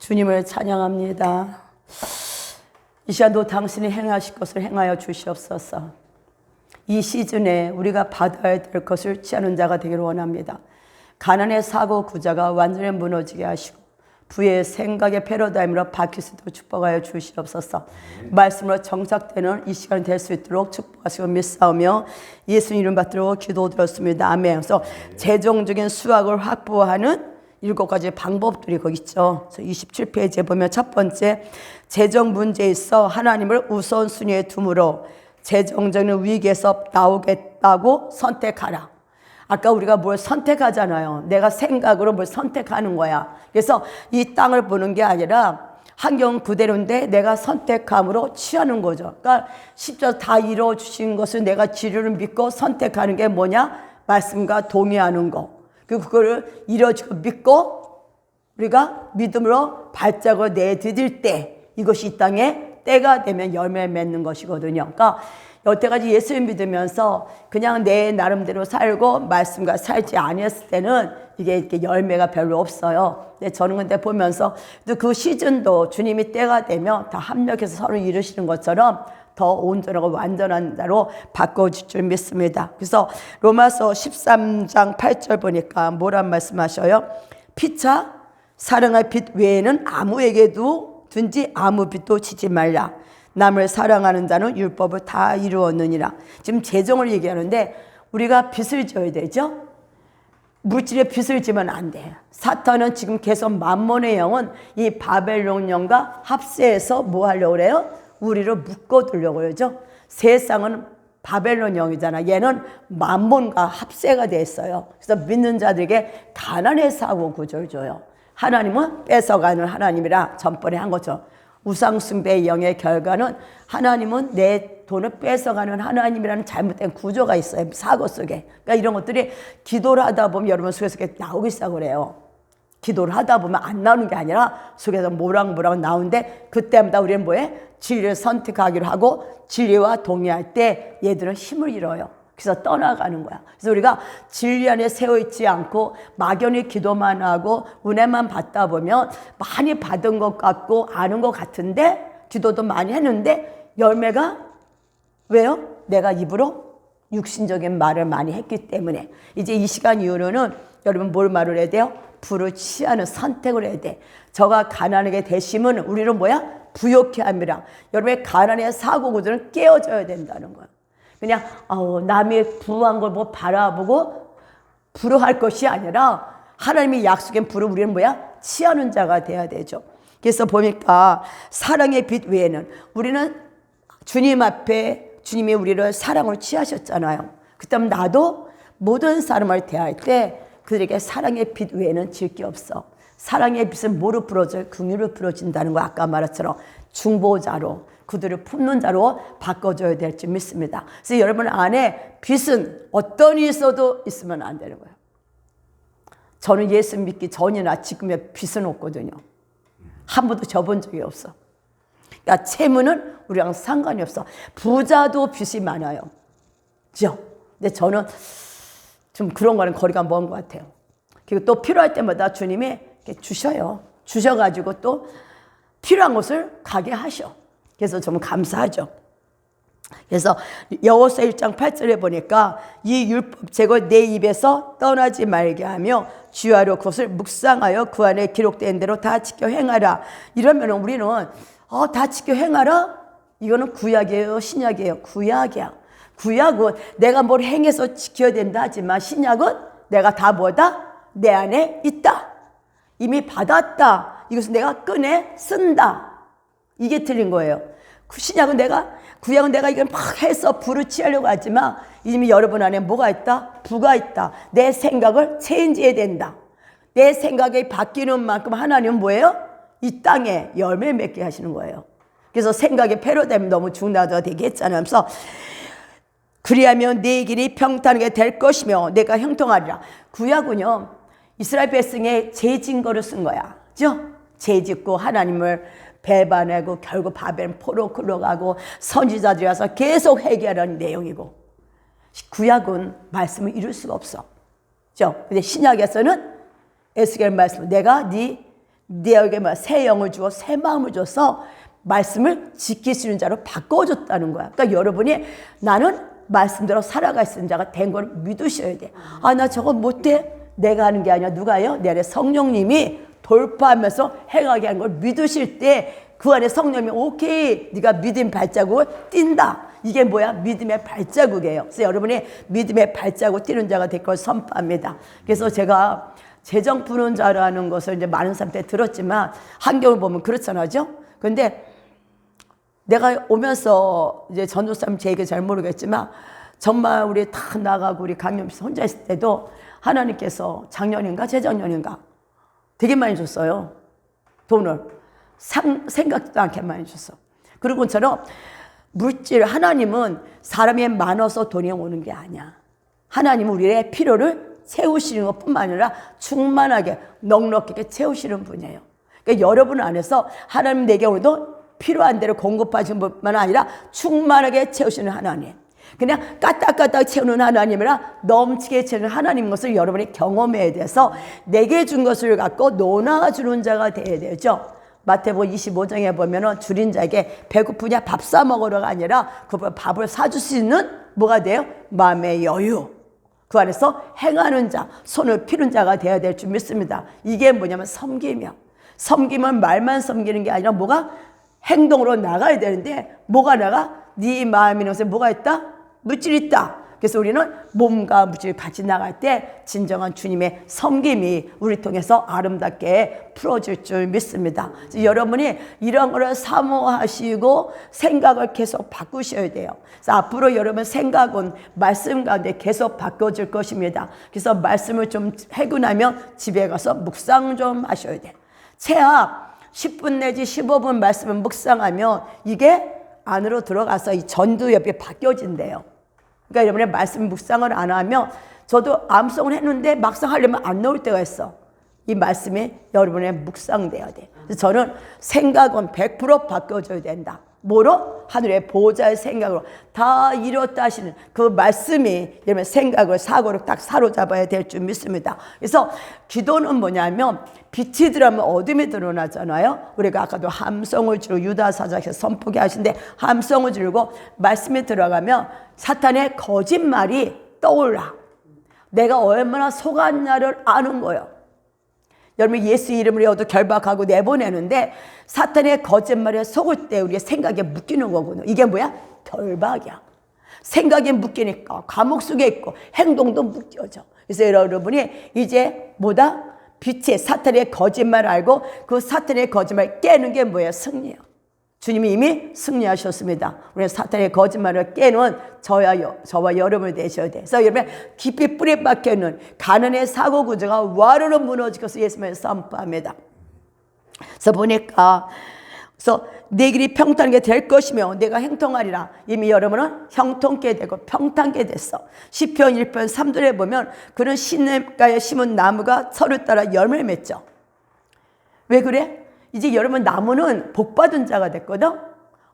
주님을 찬양합니다. 이 시간도 당신이 행하실 것을 행하여 주시옵소서. 이 시즌에 우리가 받아야 될 것을 취하는 자가 되기를 원합니다. 가난의 사고 구자가 완전히 무너지게 하시고 부의 생각의 패러다임으로 바뀔 수 있도록 축복하여 주시옵소서. 말씀으로 정착되는 이 시간이 될 수 있도록 축복하시고 믿사오며 예수님 이름 받들어 기도드렸습니다. 아멘. 그래서 재정적인 수확을 확보하는 7가지 방법들이 거기 있죠. 그래서 27페이지에 보면 첫 번째, 재정 문제에 있어 하나님을 우선순위에 두므로 재정적인 위기에서 나오겠다고 선택하라. 아까 우리가 뭘 선택하잖아요. 내가 생각으로 뭘 선택하는 거야. 그래서 이 땅을 보는 게 아니라 환경 그대로인데 내가 선택함으로 취하는 거죠. 그러니까 십자가 다 이루어 주신 것을 내가 지류를 믿고 선택하는 게 뭐냐? 말씀과 동의하는 거. 그리고 그거를 이루어지고 믿고 우리가 믿음으로 발자국을 내디딜 때 이것이 이 땅에 때가 되면 열매를 맺는 것이거든요. 그러니까 여태까지 예수를 믿으면서 그냥 내 나름대로 살고 말씀과 살지 아니었을 때는 이게 이렇게 열매가 별로 없어요. 근데 저는 근데 보면서 그 시즌도 주님이 때가 되면 다 합력해서 서로 이루시는 것처럼 더 온전하고 완전한 자로 바꿔줄 줄 믿습니다. 그래서 로마서 13장 8절 보니까 뭐란 말씀하셔요? 피차 사랑할 빛 외에는 아무에게도 든지 아무 빛도 지지 말라. 남을 사랑하는 자는 율법을 다 이루었느니라. 지금 재정을 얘기하는데 우리가 빚을 져야 되죠. 물질에 빚을 지면 안 돼. 사탄은 지금 계속 만몬의 영은 이 바벨론 영과 합세해서 뭐 하려고 그래요? 우리를 묶어두려고 그러죠. 세상은 바벨론 영이잖아. 얘는 만몬과 합세가 됐어요. 그래서 믿는 자들에게 가난의 사고 구조를 줘요. 하나님은 뺏어가는 하나님이라 전번에 한 것처럼 우상숭배의 영의 결과는 하나님은 내 돈을 뺏어가는 하나님이라는 잘못된 구조가 있어요. 사고 속에. 그러니까 이런 것들이 기도를 하다 보면 여러분 속에서 나오기 시작을 그래요. 기도를 하다 보면 안 나오는 게 아니라 속에서 모락모락 나오는데 그때마다 우리는 뭐해? 진리를 선택하기로 하고 진리와 동의할 때 얘들은 힘을 잃어요. 그래서 떠나가는 거야. 그래서 우리가 진리 안에 세워있지 않고 막연히 기도만 하고 은혜만 받다 보면 많이 받은 것 같고 아는 것 같은데 기도도 많이 했는데 열매가 왜요? 내가 입으로 육신적인 말을 많이 했기 때문에 이제 이 시간 이후로는 여러분 뭘 말을 해야 돼요? 부를 취하는 선택을 해야 돼. 저가 가난하게 되심은 우리는 뭐야? 부욕케 함이라. 여러분의 가난의 사고 구조는 깨어져야 된다는 거야. 그냥 남이 부한 걸 뭐 바라보고 부러할 것이 아니라 하나님이 약속한 부를 우리는 뭐야? 취하는 자가 돼야 되죠. 그래서 보니까 사랑의 빛 외에는 우리는 주님 앞에 주님이 우리를 사랑으로 취하셨잖아요. 그렇다면 나도 모든 사람을 대할 때 그들에게 사랑의 빛 외에는 질 게 없어. 사랑의 빛은 뭐로 부러져요? 긍휼로 부러진다는 거 아까 말했처럼 중보자로 그들을 품는 자로 바꿔줘야 될 줄 믿습니다. 그래서 여러분 안에 빛은 어떤 일이 있어도 있으면 안 되는 거예요. 저는 예수 믿기 전이나 지금의 빛은 없거든요. 한 번도 져본 적이 없어. 그러니까 채무는 우리랑 상관이 없어. 부자도 빚이 많아요. 그죠? 근데 저는 좀 그런 거는 거리가 먼 것 같아요. 그리고 또 필요할 때마다 주님이 이렇게 주셔요. 주셔가지고 또 필요한 것을 가게 하셔. 그래서 좀 감사하죠. 그래서 여호수아 1장 8절에 보니까 이 율법 제거 내 입에서 떠나지 말게 하며 주야로 그것을 묵상하여 그 안에 기록된 대로 다 지켜 행하라. 이러면 우리는 다 지켜 행하라? 이거는 구약이에요? 신약이에요? 구약이야. 구약은 내가 뭘 행해서 지켜야 된다 하지만 신약은 내가 다 뭐다? 내 안에 있다. 이미 받았다. 이것은 내가 꺼내 쓴다. 이게 틀린 거예요. 신약은 구약은 내가 이걸 막 해서 부를 취하려고 하지만 이미 여러분 안에 뭐가 있다? 부가 있다. 내 생각을 체인지해야 된다. 내 생각이 바뀌는 만큼 하나님은 뭐예요? 이 땅에 열매 맺게 하시는 거예요. 그래서 생각의 패러다임이 너무 중요하다고 얘기했잖아요. 그래서 그리하면 내 길이 평탄하게 될 것이며 내가 형통하리라. 구약은요 이스라엘 백성의 죄 증거를 쓴 거야. 그죠? 죄 짓고 하나님을 배반하고 결국 바벨 포로 끌어가고 선지자들이 와서 계속 회개하라는 내용이고 구약은 말씀을 이룰 수가 없어. 그죠? 근데 신약에서는 에스겔 말씀 내가 네 내게 새 영을 주고 새 마음을 줘서 말씀을 지킬 수 있는 자로 바꿔줬다는 거야. 그러니까 여러분이 나는 말씀대로 살아갈 수 있는 자가 된 걸 믿으셔야 돼. 아, 나 저거 못해. 내가 하는 게 아니라 누가요? 내 안에 성령님이 돌파하면서 행하게 하는 걸 믿으실 때 그 안에 성령님이 오케이, 네가 믿음 발자국을 띈다. 이게 뭐야? 믿음의 발자국이에요. 그래서 여러분이 믿음의 발자국 뛰는 자가 될 걸 선포합니다. 그래서 제가 재정 푸는 자라는 것을 이제 많은 사람들이 들었지만 환경을 보면 그렇잖아요. 근데 내가 오면서 이제 전도사님 제 얘기 잘 모르겠지만 정말 우리 다 나가고 우리 강림씨 혼자 있을 때도 하나님께서 작년인가 재작년인가 되게 많이 줬어요. 돈을. 생각도 않게 많이 줬어. 그리고 저는 물질, 하나님은 사람이 많아서 돈이 오는 게 아니야. 하나님은 우리의 필요를 채우시는 것뿐만 아니라 충만하게 넉넉하게 채우시는 분이에요. 그러니까 여러분 안에서 하나님 내게 오늘도 필요한 대로 공급하시는 것뿐만 아니라 충만하게 채우시는 하나님. 그냥 까딱까딱 채우는 하나님이라 넘치게 채우는 하나님 것을 여러분이 경험해야 돼서 내게 준 것을 갖고 나눠주는 자가 되어야 되죠. 마태복음 25장에 보면은 줄인 자에게 배고프냐 밥 사 먹으러가 아니라 그 밥을 사줄 수 있는 뭐가 돼요? 마음의 여유. 그 안에서 행하는 자, 손을 피는 자가 되어야 될 줄 믿습니다. 이게 뭐냐면 섬기며. 섬기면 말만 섬기는 게 아니라 뭐가? 행동으로 나가야 되는데 뭐가 나가? 네 마음이는 것에 뭐가 있다? 물질이 있다. 그래서 우리는 몸과 물질이 같이 나갈 때 진정한 주님의 섬김이 우리 통해서 아름답게 풀어질 줄 믿습니다. 여러분이 이런 거를 사모하시고 생각을 계속 바꾸셔야 돼요. 그래서 앞으로 여러분 생각은 말씀 가운데 계속 바꿔질 것입니다. 그래서 말씀을 좀 하고 나면 집에 가서 묵상 좀 하셔야 돼요. 최악 10분 내지 15분 말씀을 묵상하면 이게 안으로 들어가서 이 전두엽이 바뀌어진대요. 그러니까 여러분의 말씀 묵상을 안 하면 저도 암송을 했는데 막상 하려면 안 나올 때가 있어. 이 말씀이 여러분의 묵상돼야 돼. 그래서 저는 생각은 100% 바뀌어져야 된다. 뭐로? 하늘의 보호자의 생각으로 다 이뤘다 하시는 그 말씀이 여러분의 생각을 사고를 딱 사로잡아야 될 줄 믿습니다. 그래서 기도는 뭐냐면 빛이 들어가면 어둠이 드러나잖아요. 우리가 아까도 함성을 지르고 유다 사자에서 선포게 하신데 함성을 지르고 말씀이 들어가면 사탄의 거짓말이 떠올라. 내가 얼마나 속았냐를 아는 거예요. 여러분 예수 이름으로도 결박하고 내보내는데 사탄의 거짓말에 속을 때 우리의 생각에 묶이는 거거든요. 이게 뭐야? 결박이야. 생각에 묶이니까 감옥 속에 있고 행동도 묶여져. 그래서 여러분이 이제 뭐다? 빛의 사탄의 거짓말을 알고 그 사탄의 거짓말을 깨는 게 뭐예요? 승리예요. 주님이 이미 승리하셨습니다. 우리는 사탄의 거짓말을 깨는 저와 여러분이 되셔야 돼요. 그래서 여러분 깊이 뿌리 박혀 있는 가난의 사고 구조가 와르르 무너질 것을 예수님을 선포합니다. 그래서 보니까 내 길이 평탄하게 될 것이며 내가 형통하리라. 이미 여러분은 형통케 되고 평탄케 됐어. 시편 1편 3절에 보면 그는 시냇가에 심은 나무가 서를 따라 열매를 맺죠. 왜 그래? 이제 여러분 나무는 복받은 자가 됐거든.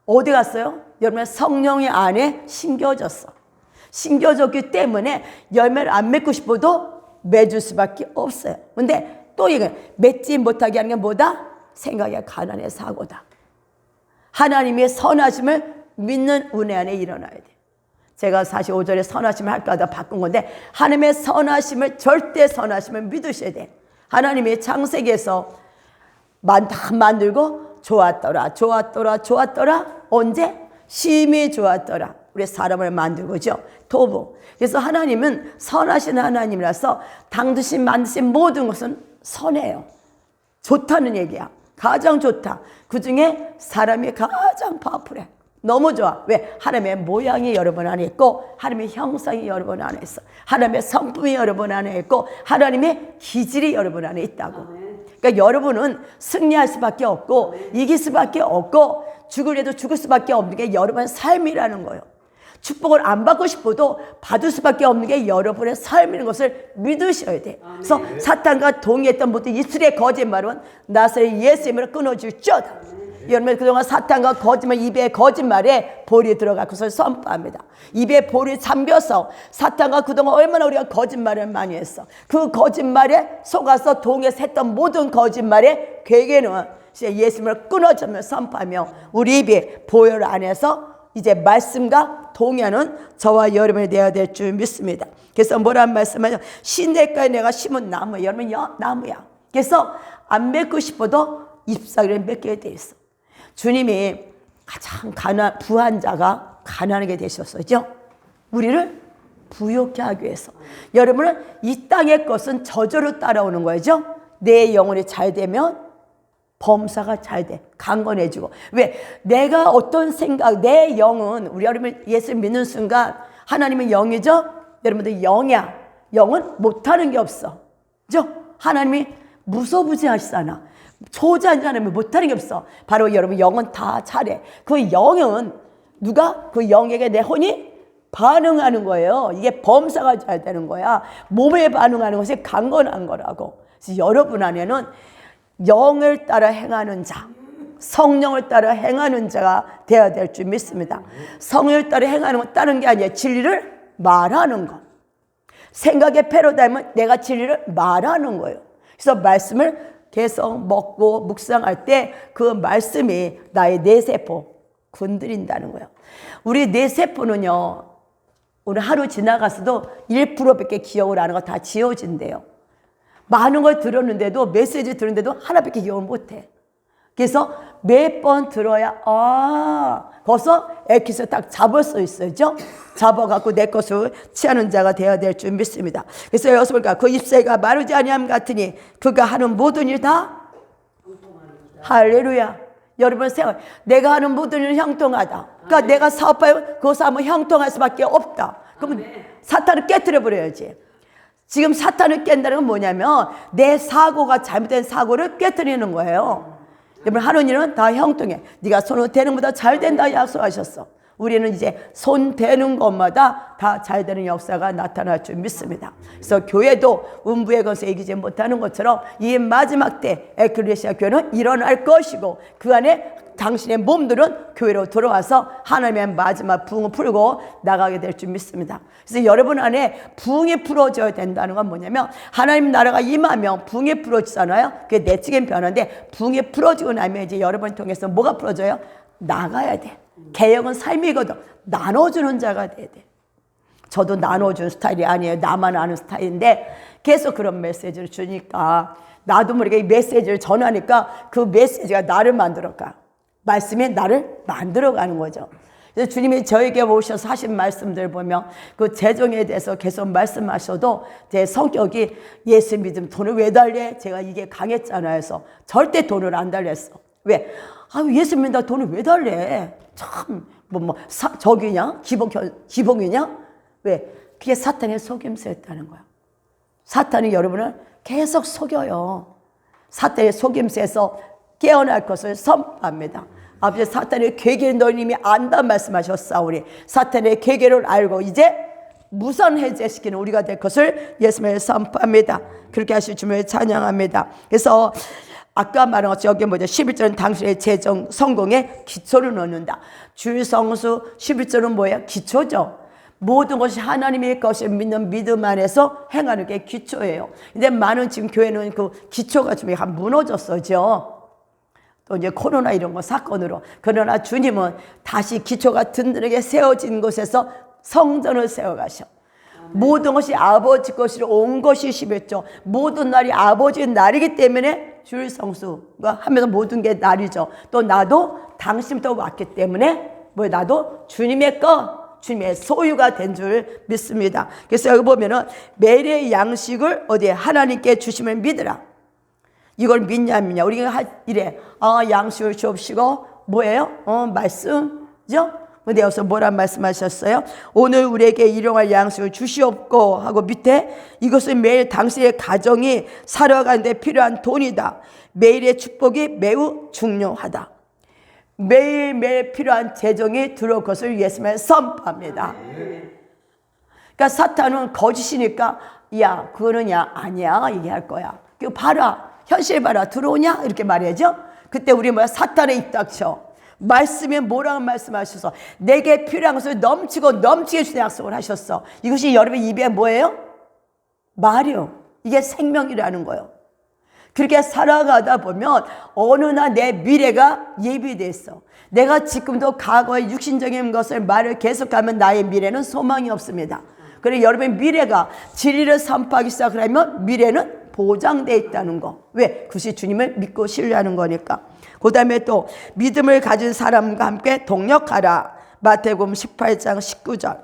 어디 갔어요? 여러분 성령의 안에 심겨졌어. 심겨졌기 때문에 열매를 안 맺고 싶어도 맺을 수밖에 없어요. 근데 또 이게 맺지 못하게 하는 게 뭐다? 생각의 가난의 사고다. 하나님의 선하심을 믿는 은혜 안에 일어나야 돼. 제가 45절에 선하심을 할까 하다 바꾼 건데 하나님의 선하심을 절대 선하심을 믿으셔야 돼. 하나님의 창세기에서 만들고 좋았더라 좋았더라 좋았더라. 언제? 심히 좋았더라. 우리 사람을 만들고죠. 도부. 그래서 하나님은 선하신 하나님이라서 당드신 만드신 모든 것은 선해요. 좋다는 얘기야. 가장 좋다. 그 중에 사람이 가장 파워풀해. 너무 좋아. 왜? 하나님의 모양이 여러분 안에 있고 하나님의 형상이 여러분 안에 있어. 하나님의 성품이 여러분 안에 있고 하나님의 기질이 여러분 안에 있다고. 그러니까 여러분은 승리할 수밖에 없고 이길 수밖에 없고 죽으려도 죽을 수밖에 없는 게 여러분의 삶이라는 거예요. 축복을 안 받고 싶어도 받을 수밖에 없는 게 여러분의 삶이라는 것을 믿으셔야 돼. 그래서 사탄과 동의했던 모든 이슬의 거짓말은 나사렛 예수 이름으로 끊어질 쩌다. 여러분 그동안 사탄과 거짓말, 입에 거짓말에 볼이 들어가 그것을 선포합니다. 입에 볼이 잠겨서 사탄과 그동안 얼마나 우리가 거짓말을 많이 했어. 그 거짓말에 속아서 동에서 했던 모든 거짓말의 괴계는 이제 예수님을 끊어주며 선포하며 우리 입이 보혈 안에서 이제 말씀과 동의하는 저와 여러분이 되어야 될 줄 믿습니다. 그래서 뭐라는 말씀하죠? 신대가에 내가 심은 나무, 여러분 나무야. 그래서 안 맺고 싶어도 잎사귀를 맺게 돼 있어. 주님이 가장 부한 자가 가난하게 되셨었죠. 우리를 부욕케 하기 위해서. 여러분은 이 땅의 것은 저절로 따라오는 거죠. 내 영혼이 잘 되면 범사가 잘 돼. 강건해지고. 왜? 내가 어떤 생각, 내 영은, 우리 여러분 예수 믿는 순간 하나님은 영이죠? 여러분들 영이야. 영은 못하는 게 없어. 그죠? 하나님이 무소부지하시잖아. 초자하지 않으면 못하는 게 없어. 바로 여러분 영은 다 잘해. 그 영은 누가? 그 영에게 내 혼이 반응하는 거예요. 이게 범사가 잘 되는 거야. 몸에 반응하는 것이 강건한 거라고. 그래서 여러분 안에는 영을 따라 행하는 자, 성령을 따라 행하는 자가 되어야 될 줄 믿습니다. 성령을 따라 행하는 건 다른 게 아니에요. 진리를 말하는 것. 생각의 패러다임은 내가 진리를 말하는 거예요. 그래서 말씀을 계속 먹고 묵상할 때 그 말씀이 나의 뇌세포 건드린다는 거예요. 우리 뇌세포는요, 오늘 하루 지나가서도 1%밖에 기억을 안 하고 다 지워진대요. 많은 걸 들었는데도, 메시지 들었는데도 하나밖에 기억을 못해. 그래서 몇 번 들어야 거기서 엑기스 딱 잡을 수 있어요. 잡아갖고 내 것을 취하는 자가 되어야 될 줄 믿습니다. 그래서 여기서 보니까 그 잎사귀가 마르지 아니함 같으니 그가 하는 모든 일 다 할렐루야. 여러분 생각, 내가 하는 모든 일은 형통하다. 그러니까 내가 사업하면 그 사업은 형통할 수밖에 없다. 그러면 사탄을 깨뜨려 버려야지. 지금 사탄을 깬다는 건 뭐냐면 내 사고가 잘못된 사고를 깨뜨리는 거예요. 여러분 하는 일은 다 형통해. 네가 손으로 대는 것보다 잘 된다 약속하셨어. 우리는 이제 손 대는 것마다 다 잘 되는 역사가 나타날 줄 믿습니다. 그래서 교회도 음부의 것에 이기지 못하는 것처럼 이 마지막 때 에클레시아 교회는 일어날 것이고 그 안에 당신의 몸들은 교회로 들어와서 하나님의 마지막 부흥을 풀고 나가게 될 줄 믿습니다. 그래서 여러분 안에 부흥이 풀어져야 된다는 건 뭐냐면 하나님 나라가 임하면 부흥이 풀어지잖아요. 그게 내적인 변화인데 부흥이 풀어지고 나면 이제 여러분을 통해서 뭐가 풀어져요? 나가야 돼. 개혁은 삶이거든. 나눠주는 자가 돼야 돼. 저도 나눠주는 스타일이 아니에요. 나만 아는 스타일인데 계속 그런 메시지를 주니까 나도 모르게 이 메시지를 전하니까 그 메시지가 나를 만들어가. 말씀이 나를 만들어가는 거죠. 그래서 주님이 저에게 오셔서 하신 말씀들 보면 그 재정에 대해서 계속 말씀하셔도 제 성격이 예수 믿음 돈을 왜 달래? 제가 이게 강했잖아요. 그래서 절대 돈을 안 달랬어. 왜? 예수 믿는다 돈을 왜 달래? 참, 저기냐? 기복이냐? 왜? 그게 사탄의 속임수였다는 거야. 사탄이 여러분을 계속 속여요. 사탄의 속임수에서 깨어날 것을 선포합니다. 아버지 사탄의 계계를 너희 이미 안다 말씀하셨사오니 사탄의 계계를 알고 이제 무선 해제시키는 우리가 될 것을 예수님의 선포합니다. 그렇게 하실 주님을 찬양합니다. 그래서 아까 말한 것처럼 여기 뭐죠? 11절은 당신의 재정 성공에 기초를 넣는다. 주성수 11절은 뭐예요? 기초죠. 모든 것이 하나님의 것을 믿는 믿음 안에서 행하는 게 기초예요. 근데 많은 지금 교회는 그 기초가 좀 약간 무너졌어죠. 또 이제 코로나 이런 거 사건으로. 그러나 주님은 다시 기초가 든든하게 세워진 곳에서 성전을 세워가셔. 모든 것이 아버지 것이로 온 것이 11조. 모든 날이 아버지의 날이기 때문에 주일 성수가 하면서 모든 게 날이죠. 또 나도 당신부터 왔기 때문에 나도 주님의 것, 주님의 소유가 된 줄 믿습니다. 그래서 여기 보면은 매일의 양식을 어디에 하나님께 주심을 믿으라. 이걸 믿냐 안 믿냐. 우리가 이래. 양식을 주옵시고 뭐예요? 말씀이죠? 근데 여기서 뭐라 말씀하셨어요? 오늘 우리에게 일용할 양식을 주시옵고 하고 밑에 이것은 매일 당신의 가정이 살아가는데 필요한 돈이다. 매일의 축복이 매우 중요하다. 매일매일 필요한 재정이 들어올 것을 예수님은 선포합니다. 그러니까 사탄은 거짓이니까 야 그거는 아니야 얘기할 거야. 그거 봐라. 현실 봐라. 들어오냐? 이렇게 말해야죠. 그때 우리 뭐야? 사탄의 입 닥쳐. 말씀에 뭐라고 말씀하셔서 내게 필요한 것을 넘치고 넘치게 주는 약속을 하셨어. 이것이 여러분의 입에 뭐예요? 말이요. 이게 생명이라는 거예요. 그렇게 살아가다 보면 어느 날 내 미래가 예비되어 있어. 내가 지금도 과거의 육신적인 것을 말을 계속하면 나의 미래는 소망이 없습니다. 그래서 여러분의 미래가 진리를 선포하기 시작하면 미래는 보장되어 있다는 거. 왜? 그것이 주님을 믿고 신뢰하는 거니까. 그 다음에 또 믿음을 가진 사람과 함께 동력하라. 마태복음 18장 19절.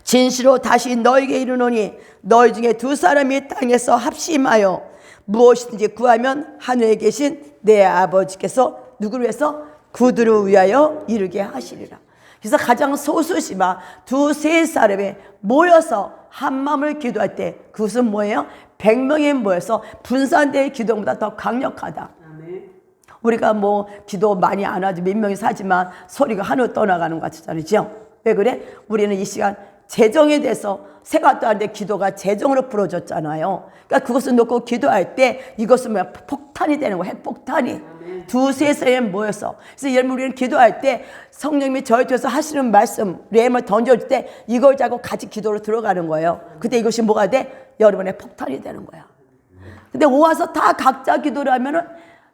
진실로 다시 너에게 이르노니 너희 중에 두 사람이 땅에서 합심하여 무엇이든지 구하면 하늘에 계신 내 아버지께서 누구를 위해서? 그들을 위하여 이루게 하시리라. 그래서 가장 소수지만 두세 사람이 모여서 한 마음을 기도할 때 그것은 뭐예요? 100명이 모여서 분산된 기도보다 더 강력하다. 우리가 뭐 기도 많이 안 하지 몇 명이 사지만 소리가 하늘 떠나가는 것 같잖아요. 왜 그래? 우리는 이 시간 재정에 대해서 생각도 안 돼 기도가 재정으로 풀어졌잖아요. 그러니까 그것을 놓고 기도할 때 이것은 뭐야? 폭탄이 되는 거야. 핵폭탄이. 두세 사람이 모여서. 그래서 여러분 우리는 기도할 때 성령님이 저희 통해서 하시는 말씀, 렘을 던져줄 때 이걸 자고 같이 기도로 들어가는 거예요. 그때 이것이 뭐가 돼? 여러분의 폭탄이 되는 거야. 근데 모아서 다 각자 기도를 하면은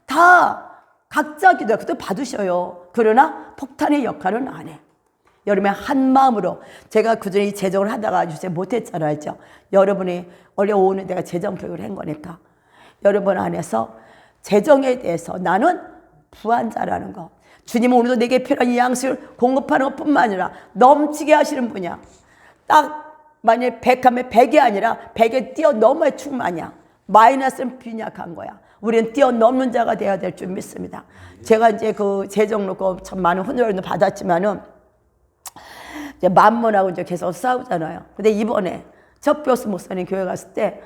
다 각자 기도, 그것도 받으셔요. 그러나 폭탄의 역할은 안 해. 여러분의 한 마음으로. 제가 그전에 이 재정을 하다가 요새 못했잖아요. 여러분이 원래 오늘 내가 재정 교육을 한 거니까. 여러분 안에서 재정에 대해서 나는 부한자라는 거. 주님은 오늘도 내게 필요한 이 양식을 공급하는 것뿐만 아니라 넘치게 하시는 분이야. 딱 만약에 100 하면 100이 아니라 100에 뛰어넘어야 충만이야. 마이너스는 빈약한 거야. 우리는 뛰어넘는 자가 되어야 될 줄 믿습니다. 제가 이제 그 재정 놓고 참 많은 훈련을 받았지만은 이제 만mon하고 이제 계속 싸우잖아요. 근데 이번에 첫 교수 목사님 교회 갔을 때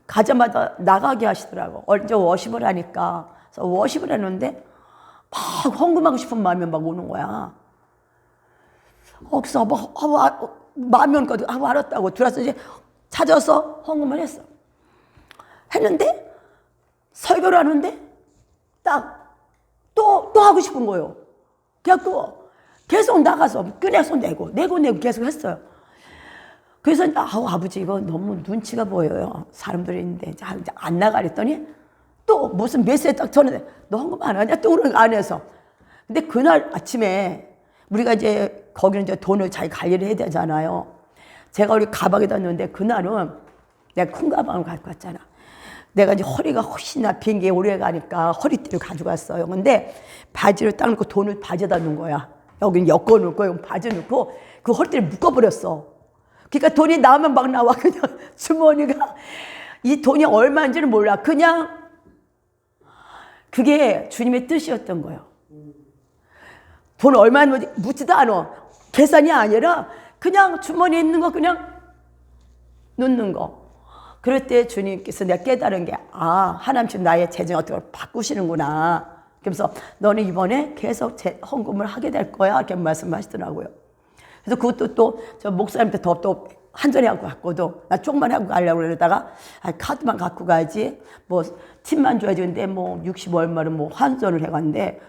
가자마자 나가게 하시더라고. 이제 워십을 하니까. 그래서 워십을 했는데 막 헌금하고 싶은 마음이 막 오는 거야. 그래서 마음이 오니까 알았다고 들어서 이제 찾아서 헌금을 했어. 했는데 설교를 하는데 딱 또 하고 싶은 거예요. 그래갖고 계속 나가서 꺼내서 내고 계속 했어요. 그래서 아버지 이거 너무 눈치가 보여요. 사람들이 있는데 이제 안 나가랬더니 또 무슨 메시지 딱 전에 너 헌금 안 하냐? 또 그런 거 안 해서. 근데 그날 아침에 우리가 이제 거기는 이제 돈을 잘 관리를 해야 되잖아요. 제가 우리 가방에다 넣는데 그날은 내가 큰 가방을 갖고 왔잖아. 내가 이제 허리가 훨씬나 비행기에 오래 가니까 허리띠를 가져갔어요. 근데 바지를 딱 넣고 돈을 바지에다 넣은 거야. 여기는 엮어 놓고 여기 바지 넣고 그 허리띠를 묶어버렸어. 그러니까 돈이 나오면 막 나와. 그냥 주머니가 이 돈이 얼마인지는 몰라. 그냥 그게 주님의 뜻이었던 거예요. 돈 얼마인지 묻지도 않아. 계산이 아니라 그냥 주머니에 있는 거 그냥 넣는 거. 그럴 때 주님께서 내가 깨달은 게 하나님 지금 나의 재정 어떻게 바꾸시는구나. 그래서 너는 이번에 계속 헌금을 하게 될 거야. 이렇게 말씀하시더라고요. 그래서 그것도 또 저 목사님한테 또 한 전에 하고 갔거든. 나 조금만 하고 가려고 그러다가 카드만 갖고 가야지. 뭐 팁만 줘야지. 근데 뭐 60 얼마를 뭐 환전을 해갔는데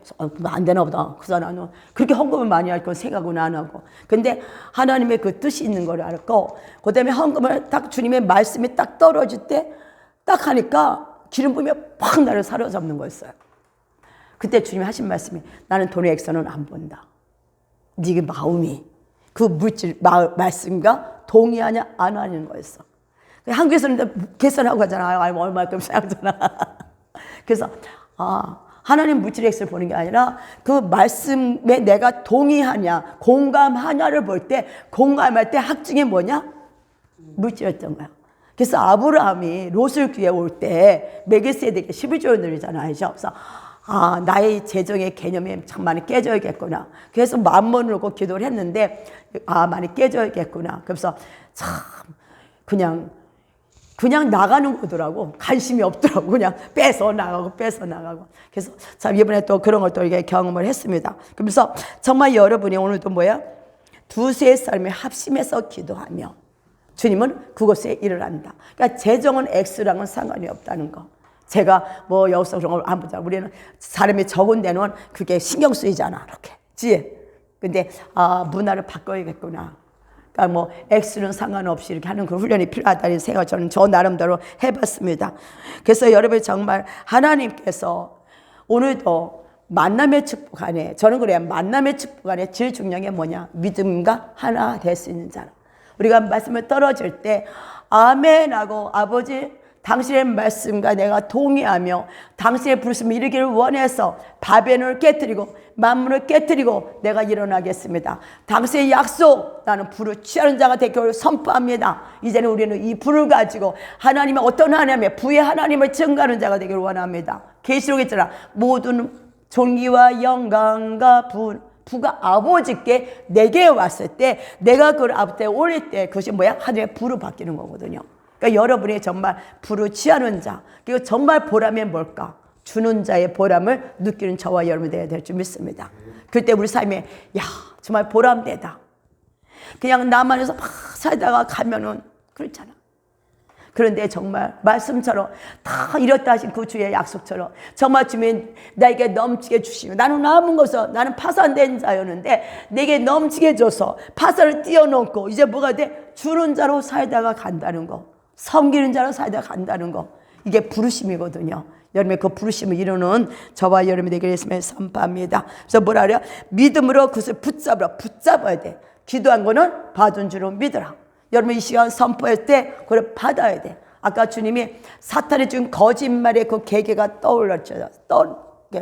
안 되나 보다. 그래서 나는 그렇게 헌금을 많이 할 건 생각은 안 하고. 근데 하나님의 그 뜻이 있는 걸 알았고 그 다음에 헌금을 딱 주님의 말씀이 딱 떨어질 때 딱 하니까 기름 부음이 팍 나를 사로잡는 거였어요. 그때 주님이 하신 말씀이 나는 돈의 액선은 안 본다. 네 마음이 그 물질 말씀과 동의하냐 안 하는 거였어. 한국에서는 계산하고 가잖아요. 얼마큼 생각하잖아. 그래서 하나님 물질의 액수를 보는 게 아니라 그 말씀에 내가 동의하냐 공감하냐를 볼 때 공감할 때 학중이 뭐냐? 물질이었던 거야. 그래서 아브라함이 롯을 구해 올 때 멜기세덱에게 11조를 드리잖아요. 그래서 나의 재정의 개념이 참 많이 깨져야겠구나. 그래서 만원을 놓고 기도를 했는데 많이 깨져야겠구나. 그래서 참 그냥 나가는 거더라고. 관심이 없더라고. 그냥 빼서 나가고. 그래서 참 이번에 또 그런 걸 또 이게 경험을 했습니다. 그래서 정말 여러분이 오늘도 뭐야? 두세 사람이 합심해서 기도하며 주님은 그곳에 일을 한다. 그러니까 재정은 X랑은 상관이 없다는 거. 제가 뭐 여기서 그런 걸 안 보자. 우리는 사람이 적은 데는 그게 신경 쓰이잖아. 이렇게. 지? 근데, 문화를 바꿔야겠구나. 그러니까 뭐, X는 상관없이 이렇게 하는 그 훈련이 필요하다는 생각을 저는 저 나름대로 해봤습니다. 그래서 여러분 정말 하나님께서 오늘도 만남의 축복 안에, 저는 그래요. 만남의 축복 안에 제일 중요한 게 뭐냐? 믿음과 하나 될 수 있는 자라. 우리가 말씀을 떨어질 때, 아멘 하고, 아버지, 당신의 말씀과 내가 동의하며 당신의 부르심을 이루기를 원해서 바벨론을 깨뜨리고 만물을 깨뜨리고 내가 일어나겠습니다. 당신의 약속, 나는 불을 취하는 자가 되기를 선포합니다. 이제는 우리는 이 불을 가지고 하나님의 어떤 하나님의 부의 하나님을 증거하는 자가 되기를 원합니다. 계시록에 있잖아. 모든 존귀와 영광과 부가 아버지께 내게 왔을 때 내가 그걸 아버지께 올릴 때 그것이 뭐야? 하늘의 불을 바뀌는 거거든요. 그러니까 여러분이 정말 불을 취하는 자, 그리고 정말 보람이 뭘까? 주는 자의 보람을 느끼는 저와 여러분이 되어야 될 줄 믿습니다. 그때 우리 삶에 야 정말 보람되다. 그냥 나만해서 막 살다가 가면은 그렇잖아. 그런데 정말 말씀처럼 다 이뤘다 하신 그 주의 약속처럼 정말 주님 나에게 넘치게 주시며 나는 남은 것은 나는 파산된 자였는데 내게 넘치게 줘서 파산을 뛰어넘고 이제 뭐가 돼? 주는 자로 살다가 간다는 거. 섬기는 자로 살다가 간다는 거. 이게 부르심이거든요. 여러분의 그 부르심을 이루는 저와 여러분이 되기를 예수님의 선포합니다. 그래서 뭐라 그래요? 믿음으로 그것을 붙잡아야 돼. 기도한 거는 받은 줄로 믿으라. 여러분 이 시간 선포할 때 그걸 받아야 돼. 아까 주님이 사탄이 준 거짓말의 그 계계가 떠올랐죠.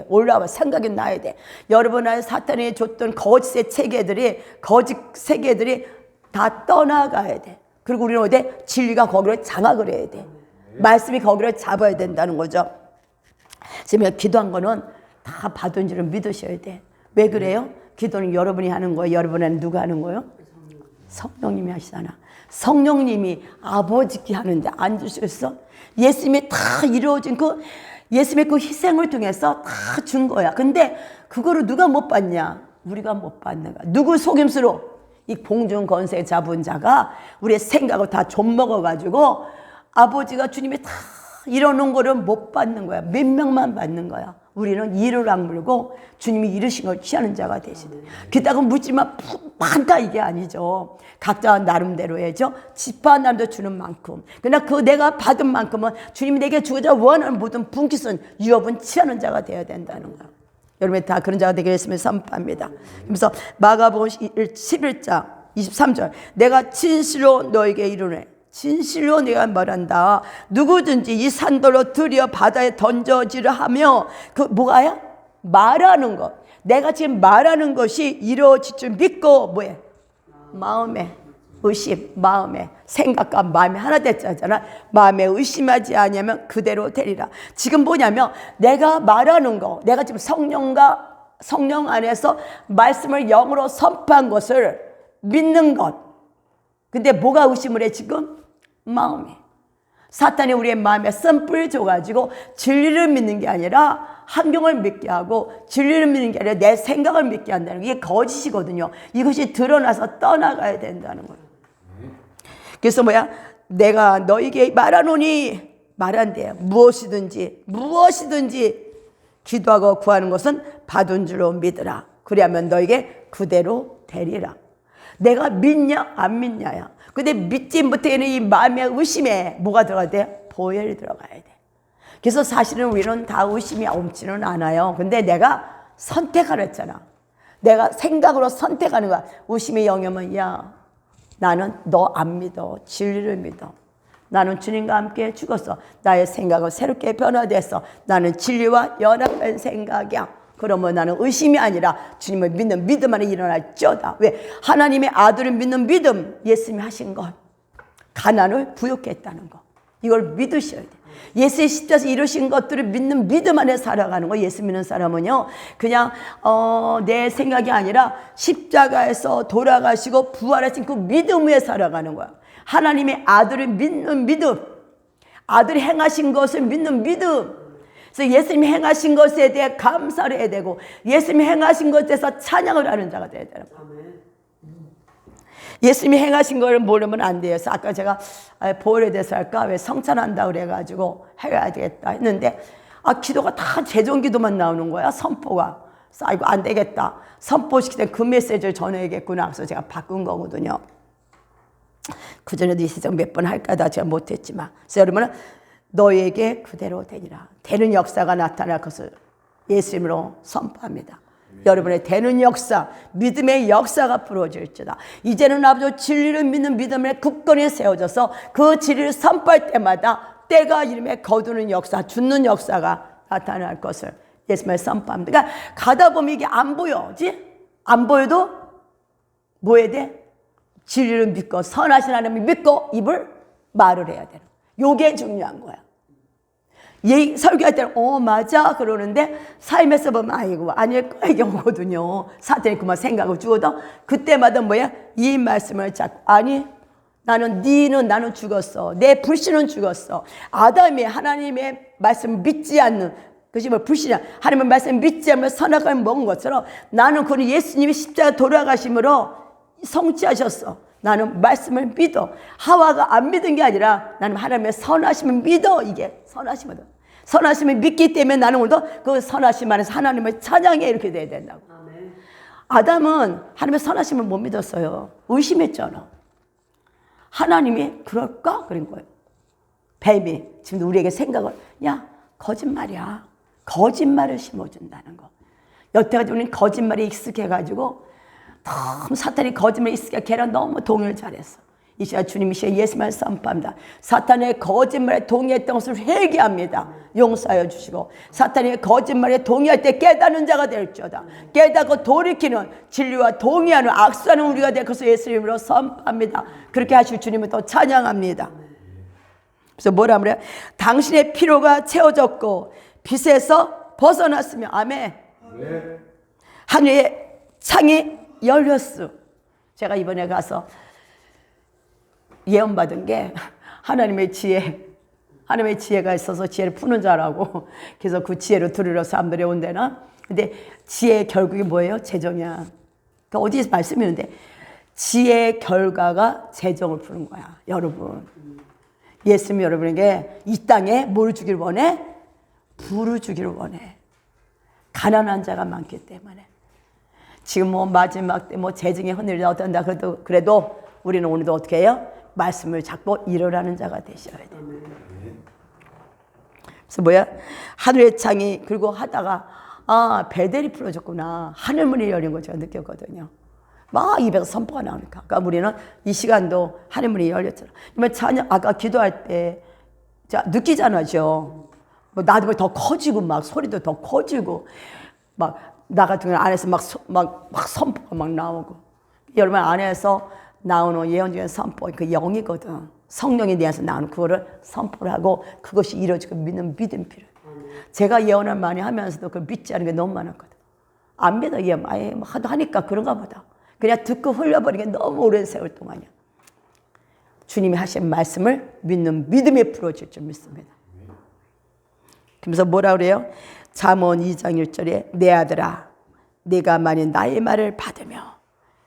올라와 생각이 나야 돼. 여러분의 사탄이 줬던 거짓의 체계들이 거짓 세계들이 다 떠나가야 돼. 그리고 우리는 어디 진리가 거기를 장악을 해야 돼. 말씀이 거기를 잡아야 된다는 거죠. 지금 기도한 거는 다 받은 줄을 믿으셔야 돼. 왜 그래요? 기도는 여러분이 하는 거예요. 여러분은 누가 하는 거예요? 성령님이 하시잖아. 성령님이 아버지께 하는데 안 주셨어? 예수님이 다 이루어진 예수님의 그 희생을 통해서 다 준 거야. 근데 그거를 누가 못 받냐? 우리가 못 받는 거야. 누구 속임수로? 이 공중 권세 잡은 자가 우리의 생각을 다 좀먹어가지고 아버지가 주님이 다 이뤄놓은 거를 못 받는 거야. 몇 명만 받는 거야. 우리는 이를 악물고 주님이 이루신 걸 취하는 자가 되시네. 그렇다고 묻지만 많다 이게 아니죠. 각자 나름대로 해죠. 지파 나름대로 주는 만큼. 그러나 그 내가 받은 만큼은 주님이 내게 주고자 원하는 모든 분깃은 유업은 취하는 자가 되어야 된다는 거야. 여러분 다 그런 자가 되기를 예수님을 선포합니다. 그래서 마가복음 11장 23절 내가 진실로 너에게 이르노니 진실로 내가 말한다. 누구든지 이 산돌로 들여 바다에 던져지려 하며 그 뭐가야? 말하는 것. 내가 지금 말하는 것이 이루어질 줄 믿고 뭐해? 마음에 의심, 마음에 생각과 마음이 하나 됐잖아. 마음에 의심하지 않으면 그대로 되리라. 지금 뭐냐면 내가 말하는 거, 내가 지금 성령 안에서 말씀을 영으로 선포한 것을 믿는 것. 근데 뭐가 의심을 해 지금? 마음에. 사탄이 우리의 마음에 씀뿌리 줘가지고 진리를 믿는 게 아니라 환경을 믿게 하고 진리를 믿는 게 아니라 내 생각을 믿게 한다는 게 이게 거짓이거든요. 이것이 드러나서 떠나가야 된다는 거예요. 그래서 뭐야? 내가 너에게 말하노니 말한대요. 무엇이든지 기도하고 구하는 것은 받은 줄로 믿으라. 그리하면 너에게 그대로 되리라. 내가 믿냐 안 믿냐야. 근데 믿지 못하는 이 마음의 의심에 뭐가 들어가야 돼? 보혈이 들어가야 돼. 그래서 사실은 우리는 다 의심이 없지는 않아요. 근데 내가 선택하라 했잖아. 내가 생각으로 선택하는 거야. 의심의 영역은 야 나는 너 안 믿어. 진리를 믿어. 나는 주님과 함께 죽었어. 나의 생각은 새롭게 변화됐어. 나는 진리와 연합한 생각이야. 그러면 나는 의심이 아니라 주님을 믿는 믿음 안에 일어날지어다. 왜? 하나님의 아들을 믿는 믿음, 예수님이 하신 것, 가난을 부욕했다는 것, 이걸 믿으셔야 돼. 예수의 십자가에서 이루신 것들을 믿는 믿음 안에 살아가는 거. 예수 믿는 사람은요 그냥 내 생각이 아니라 십자가에서 돌아가시고 부활하신 그 믿음 위에 살아가는 거야. 하나님의 아들을 믿는 믿음, 아들이 행하신 것을 믿는 믿음. 그래서 예수님이 행하신 것에 대해 감사를 해야 되고 예수님이 행하신 것에 대해서 찬양을 하는 자가 되어야 되는 거예요. 예수님이 행하신 걸 모르면 안 돼요. 그래서 아까 제가 보혈에 대해서 할까? 왜 성찬한다 그래가지고 해야 되겠다 했는데 기도가 다 재정 기도만 나오는 거야. 선포가. 그래서 이거 안 되겠다. 선포시킬 때 그 메시지를 전해야겠구나. 그래서 제가 바꾼 거거든요. 그전에도 이 세상 몇 번 할까 다 제가 못했지만. 그래서 여러분은 너에게 그대로 되리라. 되는 역사가 나타날 것을 예수님으로 선포합니다. 여러분의 되는 역사, 믿음의 역사가 부러질지다. 이제는 아버지 진리를 믿는 믿음에 굳건히 세워져서 그 진리를 선포할 때마다 때가 이름에 거두는 역사, 죽는 역사가 나타날 것을 예수님의 선포합니다. 그러니까 가다 보면 이게 안 보여지? 안 보여도 뭐 해야 돼? 진리를 믿고 선하신 하나님을 믿고 입을 말을 해야 되는. 요게 중요한 거야. 설교할 때는 맞아 그러는데 삶에서 보면 아이고 아닐 거야 이게 오거든요. 사탄이 그만 생각을 주거든. 그때마다 뭐야? 이 말씀을 잡고 아니 나는 죽었어. 내 불신은 죽었어. 아담이 하나님의 말씀을 믿지 않는 그것이 뭐 불신이야. 하나님의 말씀을 믿지 않으면 선악을 먹은 것처럼 나는 그는 예수님이 십자가 돌아가심으로 성취하셨어. 나는 말씀을 믿어. 하와가 안 믿은 게 아니라 나는 하나님의 선하심을 믿어. 이게 선하심이거든. 선하심을 믿기 때문에 나는 오늘도 그 선하심 안에서 하나님을 찬양해 이렇게 돼야 된다고. 아담은 하나님의 선하심을 못 믿었어요. 의심했잖아. 하나님이 그럴까? 그런 거예요. 뱀이 지금 우리에게 생각을 거짓말이야. 거짓말을 심어준다는 거. 여태까지 우리는 거짓말에 익숙해가지고 너무 사탄이 거짓말에 익숙해 걔랑 너무 동의를 잘했어. 이 시간 주님 이 시간 예수님을 선포합니다. 사탄의 거짓말에 동의했던 것을 회개합니다. 용서하여 주시고 사탄의 거짓말에 동의할 때 깨닫는 자가 될지어다. 깨닫고 돌이키는 진리와 동의하는 악수하는 우리가 될 것을 예수님으로 선포합니다. 그렇게 하실 주님을 또 찬양합니다. 그래서 뭐라 그래요? 당신의 피로가 채워졌고 빛에서 벗어났으며 아멘. 하늘의 창이 열렸어. 제가 이번에 가서 예언받은 게 하나님의 지혜가 있어서 지혜를 푸는 자라고. 그래서 그 지혜를 들으러 사람들이 온대나. 근데 지혜의 결국이 뭐예요? 재정이야. 그러니까 어디서 말씀이 있는데 지혜의 결과가 재정을 푸는 거야. 여러분. 예수님이 여러분에게 이 땅에 뭘 주기를 원해? 부를 주기를 원해. 가난한 자가 많기 때문에. 지금 마지막 때 재정이 흔들리다 어떤다 그래도 우리는 오늘도 어떻게 해요? 말씀을 잡고 일어나는 자가 되셔야 돼. 그래서 뭐야? 하늘의 창이 그리고 하다가 베델이 풀어졌구나. 하늘문이 열린 거 제가 느꼈거든요. 막 입에서 선포가 나오니까. 그러니까 우리는 이 시간도 하늘문이 열렸잖아. 찬양 아까 기도할 때 느끼잖아요. 나도 더 커지고 막 소리도 더 커지고 막 나 같은 경우는 안에서 막 선포가 막 나오고 여러분 안에서 나오는 예언 중에 선포 그 영이거든. 성령이 내 안에서 나오는 그거를 선포를 하고 그것이 이루어지고 믿는 믿음 필요해. 제가 예언을 많이 하면서도 그걸 믿지 않은 게 너무 많았거든. 안 믿어 예언 하도 하니까 그런가 보다. 그냥 듣고 흘려버리는 게 너무 오랜 세월 동안이야. 주님이 하신 말씀을 믿는 믿음이 풀어질 줄 믿습니다. 그러면서 뭐라 그래요? 잠언 2장 1절에 내 아들아 네가 만일 나의 말을 받으며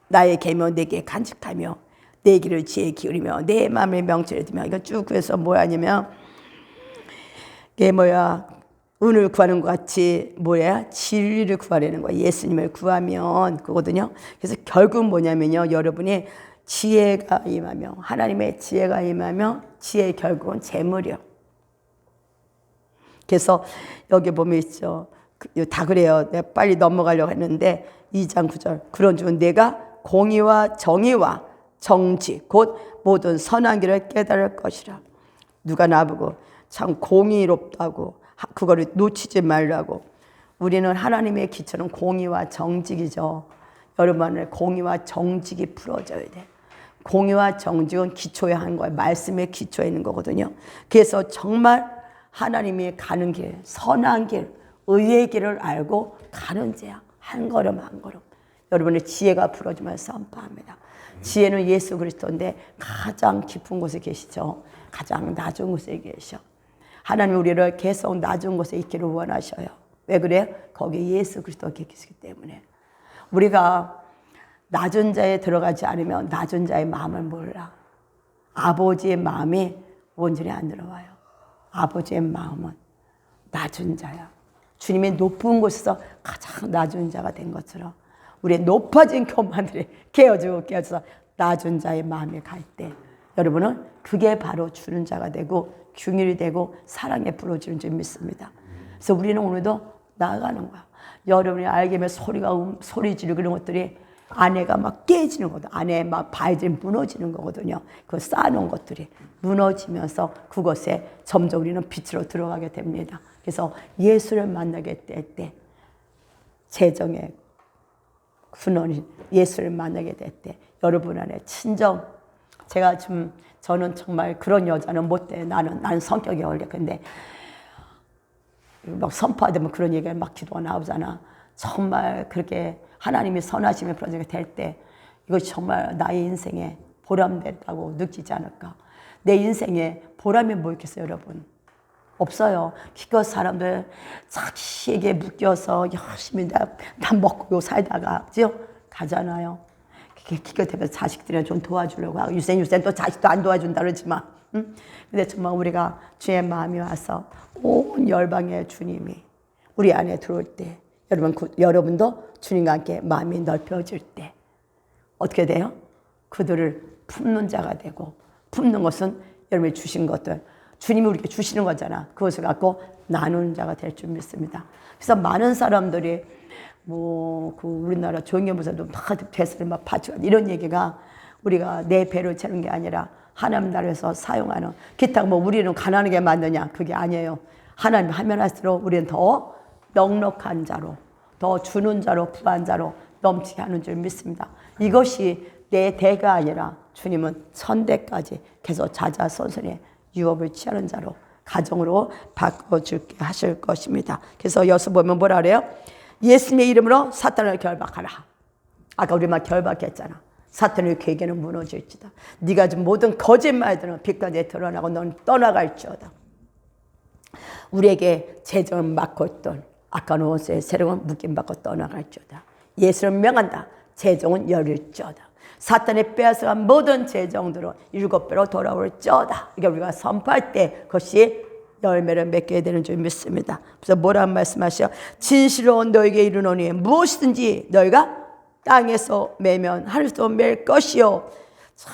나의 계명 내게 간직하며 내 길을 지혜 기울이며 내 마음을 명철에 두며 이거 쭉 해서 뭐냐면 이게 은을 구하는 것 같이 진리를 구하려는 거야. 예수님을 구하면 그거거든요. 그래서 결국 뭐냐면요. 여러분이 지혜가 임하며 하나님의 지혜가 임하며 지혜의 결국은 재물이요. 그래서 여기 보면 있죠. 다 그래요. 내가 빨리 넘어가려고 했는데 2장 9절 그런 중 내가 공의와 정의와 정직 곧 모든 선한 길을 깨달을 것이라. 누가 나보고 참 공의롭다고 그거를 놓치지 말라고. 우리는 하나님의 기초는 공의와 정직이죠. 여러분의 공의와 정직이 풀어져야 돼. 공의와 정직은 기초에 하는 거예요. 말씀의 기초에 있는 거거든요. 그래서 정말 하나님이 가는 길, 선한 길, 의의 길을 알고 가는 자야. 한 걸음 한 걸음. 여러분의 지혜가 풀어지면 선포합니다. 지혜는 예수 그리스도인데 가장 깊은 곳에 계시죠. 가장 낮은 곳에 계셔. 하나님 우리를 계속 낮은 곳에 있기를 원하셔요. 왜 그래요? 거기에 예수 그리스도가 계시기 때문에. 우리가 낮은 자에 들어가지 않으면 낮은 자의 마음을 몰라. 아버지의 마음이 온전히 안 들어와요. 아버지의 마음은 낮은 자야. 주님의 높은 곳에서 가장 낮은 자가 된 것처럼 우리의 높아진 교만들이 깨어져서 낮은 자의 마음에 갈 때 여러분은 그게 바로 주는 자가 되고 긍휼이 되고 사랑에 부러지는 줄 믿습니다. 그래서 우리는 오늘도 나아가는 거야. 여러분이 알게 소리 지르고 그런 것들이 아내가 막 깨지는 거거든. 아내 막 바위들이 무너지는 거거든요. 그 쌓아놓은 것들이 무너지면서 그것에 점점 우리는 빛으로 들어가게 됩니다. 그래서 예수를 만나게 될 때 재정의 근원인 예수를 만나게 될 때 여러분 안에 친정 저는 정말 그런 여자는 못 돼. 나는 성격이 원래 근데 막 선포하면 그런 얘기가 막 기도가 나오잖아. 정말 그렇게 하나님이 선하심에 부러지게 될 때 이것이 정말 나의 인생에 보람됐다고 느끼지 않을까. 내 인생에 보람이 뭐 있겠어요, 여러분? 없어요. 기껏 사람들 자기에게 묶여서 열심히 나 먹고 살다가 가잖아요. 기껏 되면 자식들이나 좀 도와주려고 하고 유생 또 자식도 안 도와준다 그러지만 근데 정말 우리가 주의 마음이 와서 온 열방의 주님이 우리 안에 들어올 때 여러분도 주님과 함께 마음이 넓혀질 때 어떻게 돼요? 그들을 품는 자가 되고 품는 것은 여러분이 주신 것들 주님이 우리에게 주시는 거잖아. 그것을 갖고 나누는 자가 될 줄 믿습니다. 그래서 많은 사람들이 우리나라 조영겸부사도 막 배설을 막 바치고 이런 얘기가 우리가 내 배를 채는 게 아니라 하나님 나라에서 사용하는 기타 우리는 가난하게 만드냐 그게 아니에요. 하나님 하면 할수록 우리는 더 넉넉한 자로 더 주는 자로 부한 자로 넘치게 하는 줄 믿습니다. 이것이 내 대가 아니라 주님은 천대까지 계속 자자손손의 유업을 취하는 자로 가정으로 바꿔줄게 하실 것입니다. 그래서 여기서 보면 뭐라 그래요? 예수님의 이름으로 사탄을 결박하라. 아까 우리 막 결박했잖아. 사탄의 계계는 무너질지다. 네가 지금 모든 거짓말들은 빛까지 드러나고 넌 떠나갈지어다. 우리에게 재정을 막고 있던 악한 원수의 세력은 묶임받고 떠나갈지어다. 예수를 명한다. 재정은 열릴지어다. 사탄이 빼앗아간 모든 재정들은 7배로 돌아올지어다. 이게 우리가 선포할 때 그것이 열매를 맺게 되는 줄 믿습니다. 그래서 뭐라고 말씀하셔? 진실로 너에게 이르노니 무엇이든지 너희가 땅에서 매면 하늘에서 맬 것이요.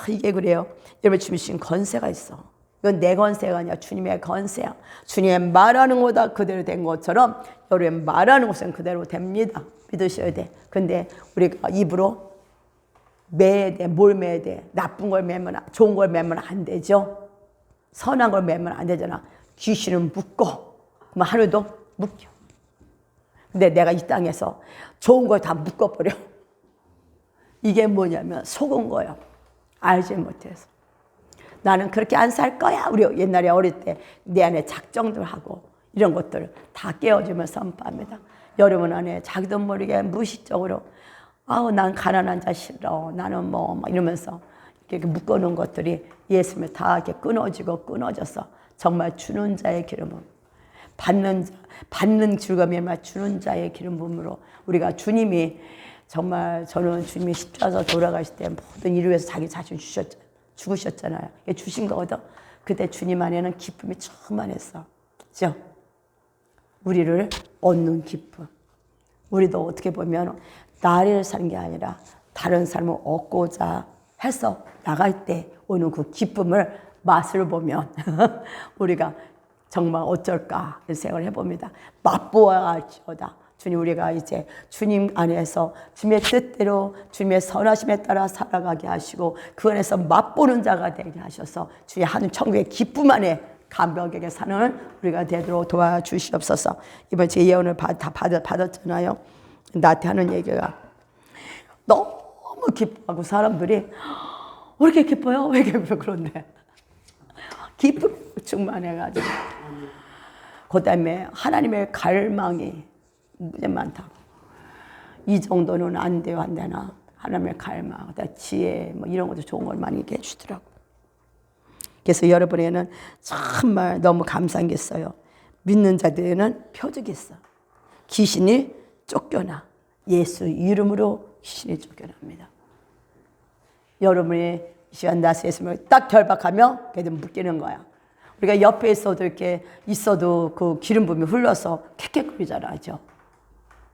이게 그래요. 여러분 주신 건세가 있어. 이건 내 건세가 아니야. 주님의 건세야. 주님의 말하는 거다 그대로 된 것처럼 여러분의 말하는 것은 그대로 됩니다. 믿으셔야 돼. 근데 우리가 입으로 매야 돼. 뭘 매야 돼? 나쁜 걸 매면 좋은 걸 매면 안 되죠. 선한 걸 매면 안 되잖아. 귀신은 묶어. 그럼 하늘도 묶여. 근데 내가 이 땅에서 좋은 걸 다 묶어버려. 이게 뭐냐면 속은 거예요. 알지 못해서. 나는 그렇게 안 살 거야. 우리 옛날에 어릴 때 내 안에 작정들 하고 이런 것들 다 깨워주면 선포합니다. 여러분 안에 자기도 모르게 무의식적으로 난 가난한 자 싫어. 나는 막 이러면서 이렇게 묶어놓은 것들이 예수님을 다 이렇게 끊어져서 정말 주는 자의 기름은 받는 즐거움이 아니라 주는 자의 기름 부음으로 우리가 주님이 정말 저는 주님이 십자가에서 돌아가실 때 모든 일을 위해서 자기 자신 죽으셨잖아요. 주신 거거든. 그때 주님 안에는 기쁨이 충만했어. 그죠? 우리를 얻는 기쁨. 우리도 어떻게 보면 나를 사는 게 아니라 다른 사람을 얻고자 해서 나갈 때 오는 그 기쁨을 맛을 보면 우리가 정말 어쩔까 생각을 해봅니다. 맛보아야 할지어다. 주님 우리가 이제 주님 안에서 주님의 뜻대로 주님의 선하심에 따라 살아가게 하시고 그 안에서 맛보는 자가 되게 하셔서 주의 하늘 천국의 기쁨 안에 감격하게 사는 우리가 되도록 도와주시옵소서. 이번 제 예언을 다 받았잖아요. 나한테 하는 얘기가 너무 기뻐하고 사람들이 왜 이렇게 기뻐요? 왜 이렇게 그런데 기쁨 충만해가지고 그 다음에 하나님의 갈망이 무지 많다고. 이 정도는 안 돼요, 안 되나? 하나님의 갈망, 지혜, 이런 것도 좋은 걸 많이 얘기해 주더라고. 그래서 여러분에게는 정말 너무 감사한 게 있어요. 믿는 자들에게는 표적이 있어. 귀신이 쫓겨나. 예수 이름으로 귀신이 쫓겨납니다. 여러분이 이 시간 나서 있으면 딱 결박하면 걔들 묶이는 거야. 우리가 옆에 있어도 이렇게 있어도 그 기름 부음이 흘러서 캑캑거리잖아요.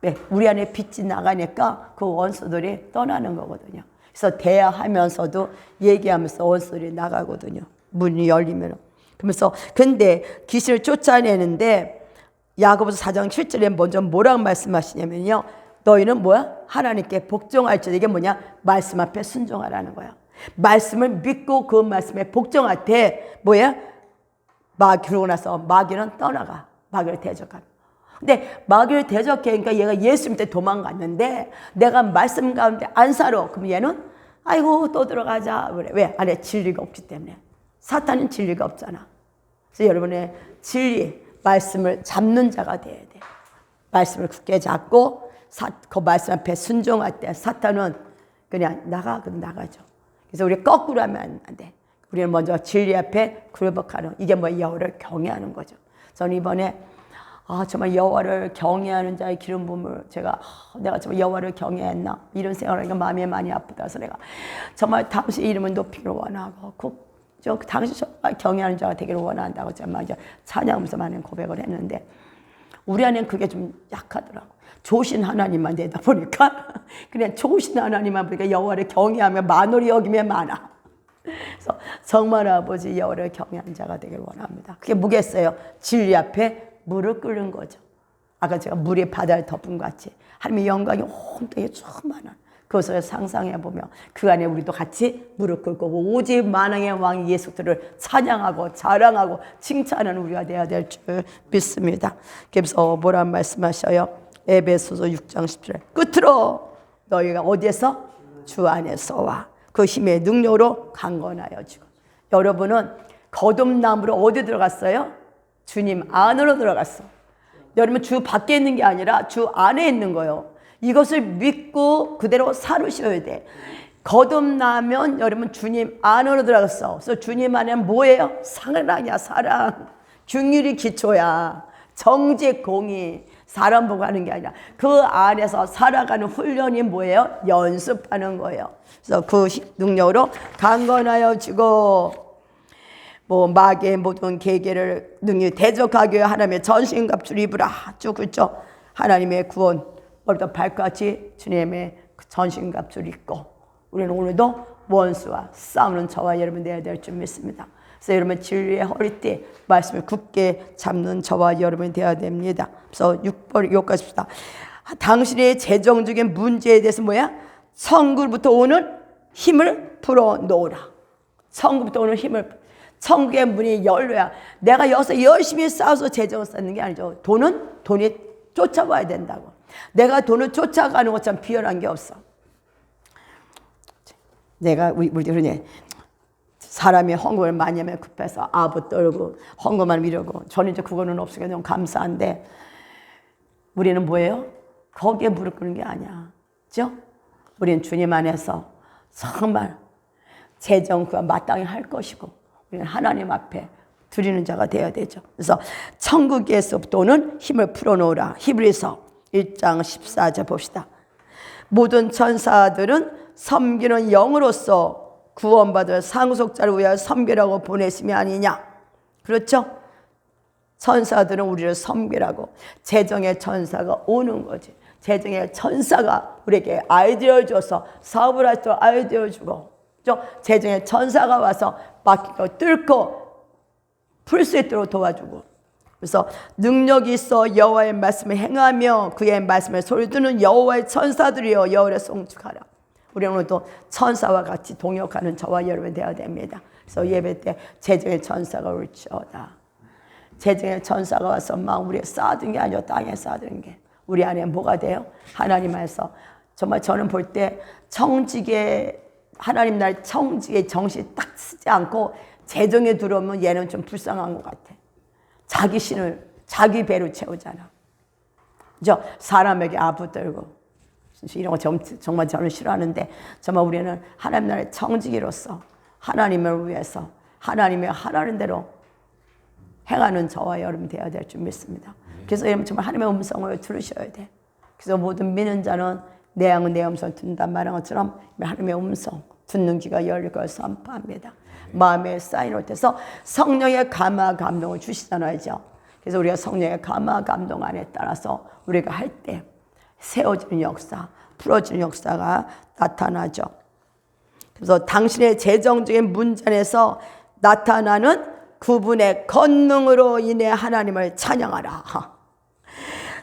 네, 우리 안에 빛이 나가니까 그 원수들이 떠나는 거거든요. 그래서 대화하면서도 얘기하면서 원수들이 나가거든요. 문이 열리면. 그러면서 근데 귀신을 쫓아내는데 야고보서 4장 7절에 먼저 뭐라고 말씀하시냐면요. 너희는 뭐야? 하나님께 복종할지어다. 이게 뭐냐? 말씀 앞에 순종하라는 거야. 말씀을 믿고 그 말씀에 복종할 때 뭐야? 그러고 나서 마귀는 떠나가. 마귀를 대적하는. 근데 마귀를 대적하니까 얘가 예수 믿을 때 도망갔는데 내가 말씀 가운데 안 살아. 그럼 얘는 아이고 또 들어가자. 그래. 왜? 안에 진리가 없기 때문에. 사탄은 진리가 없잖아. 그래서 여러분의 진리, 말씀을 잡는 자가 돼야 돼. 말씀을 굳게 잡고 그 말씀 앞에 순종할 때 사탄은 그냥 그럼 나가죠. 그래서 우리 거꾸로 하면 안 돼. 우리는 먼저 진리 앞에 굴복하는, 이게 뭐 여호와를 경외하는 거죠. 저는 이번에 정말 여호와를 경외하는 자의 기름 부음을 내가 정말 여호와를 경외했나 이런 생각을 하니까 마음이 많이 아프다서 내가 정말 당신 이름을 높이기를 원하고 당신 정말 경외하는 자가 되기를 원한다고 정말 이제 찬양하면서 많은 고백을 했는데 우리 안에는 그게 좀 약하더라고. 좋으신 하나님만 되다 보니까 그냥 좋으신 하나님만 보니까 여호와를 경외하며 만홀히 여김에 많아. 그래서 정말 아버지 여호와를 경외하는 자가 되기를 원합니다. 그게 뭐겠어요? 진리 앞에 물을 끓는 거죠. 아까 제가 물이 바다를 덮은 것 같이 하나님의 영광이 온 땅에 충만한 그것을 상상해보며 그 안에 우리도 같이 무릎 꿇고 오직 만왕의 왕 예수들을 찬양하고 자랑하고 칭찬하는 우리가 되어야 될 줄 믿습니다. 그래서 뭐라 말씀하셔요? 에베소서 6장 10절에 끝으로 너희가 어디에서? 주 안에서와 그 힘의 능력으로 강건하여 주고. 여러분은 거듭남으로 어디 들어갔어요? 주님 안으로 들어갔어. 여러분 주 밖에 있는 게 아니라 주 안에 있는 거예요. 이것을 믿고 그대로 살으셔야 돼. 거듭나면 여러분 주님 안으로 들어갔어. 그래서 주님 안에는 뭐예요? 사랑이야, 사랑. 긍휼이 기초야. 정직, 공의. 사람 보고 하는 게 아니라 그 안에서 살아가는 훈련이 뭐예요? 연습하는 거예요. 그래서 그 능력으로 강건하여 지고 마귀의 모든 계계를 능히 대적하기 위해 하나님의 전신갑주를 입으라. 쭉 그렇죠? 하나님의 구원 머리부터 발까지 주님의 전신갑주를 입고 우리는 오늘도 원수와 싸우는 저와 여러분 되어야 될 줄 믿습니다. 그래서 여러분 진리의 허리띠 말씀을 굳게 잡는 저와 여러분이 되어야 됩니다. 그래서 6번 여기까지 봅시다. 당신의 재정적인 문제에 대해서 뭐야? 천국부터 오는 힘을 풀어놓으라. 천국부터 오는 힘을. 천국의 문이 열려야. 내가 여기서 열심히 싸워서 재정을 쌓는 게 아니죠. 돈이 쫓아와야 된다고. 내가 돈을 쫓아가는 것처럼 비열한 게 없어. 내가 우리 그러니 사람이 헌금을 많이 하면 급해서 아부 떨고 헌금만 미루고 저는 이제 그거는 없으니까 너무 감사한데 우리는 뭐예요? 거기에 무릎 꿇는 게 아니야. 그죠? 우리는 주님 안에서 정말 재정 그가 마땅히 할 것이고 우리는 하나님 앞에 드리는 자가 되어야 되죠. 그래서 천국에서부터 오는 힘을 풀어놓으라. 히브리서 1장 14절 봅시다. 모든 천사들은 섬기는 영으로서 구원받을 상속자를 위하여 섬기라고 보내심이 아니냐. 그렇죠? 천사들은 우리를 섬기라고. 재정의 천사가 오는 거지. 재정의 천사가 우리에게 아이디어를 줘서 사업을 할 때 아이디어를 주고, 재정의 천사가 와서 막히고 뚫고 풀 수 있도록 도와주고. 그래서 능력이 있어 여호와의 말씀을 행하며 그의 말씀에 소리 듣는 여호와의 천사들이여 여호와를 송축하라. 우리는 오늘도 천사와 같이 동역하는 저와 여러분 되어야 됩니다. 그래서 예배 때 재정의 천사가 올지어다. 재정의 천사가 와서 막 우리에 쌓아둔 게 아니라 땅에 쌓아둔 게 우리 안에 뭐가 돼요? 하나님 안에서 정말 저는 볼 때 청직에 하나님 날 청직에 정신 딱 쓰지 않고 재정에 들어오면 얘는 좀 불쌍한 것 같아. 자기 신을 자기 배로 채우잖아. 그죠? 사람에게 아부 떨고 이런 거 정말 저는 싫어하는데 정말 우리는 하나님 나라의 청지기로서 하나님을 위해서 하나님의 하라는 대로 행하는 저와 여러분 되어야 될 줄 믿습니다. 그래서 여러분 정말 하나님의 음성을 들으셔야 돼. 그래서 모든 믿는 자는 내 양은 내 음성을 듣는다 말한 것처럼 하나님의 음성 듣는 귀가 열릴 걸 선포합니다. 마음에 쌓인 옷에서 성령의 감화 감동을 주시잖아요. 그래서 우리가 성령의 감화 감동 안에 따라서 우리가 할 때 세워지는 역사, 풀어지는 역사가 나타나죠. 그래서 당신의 재정적인 문제 안에서 나타나는 그분의 권능으로 인해 하나님을 찬양하라.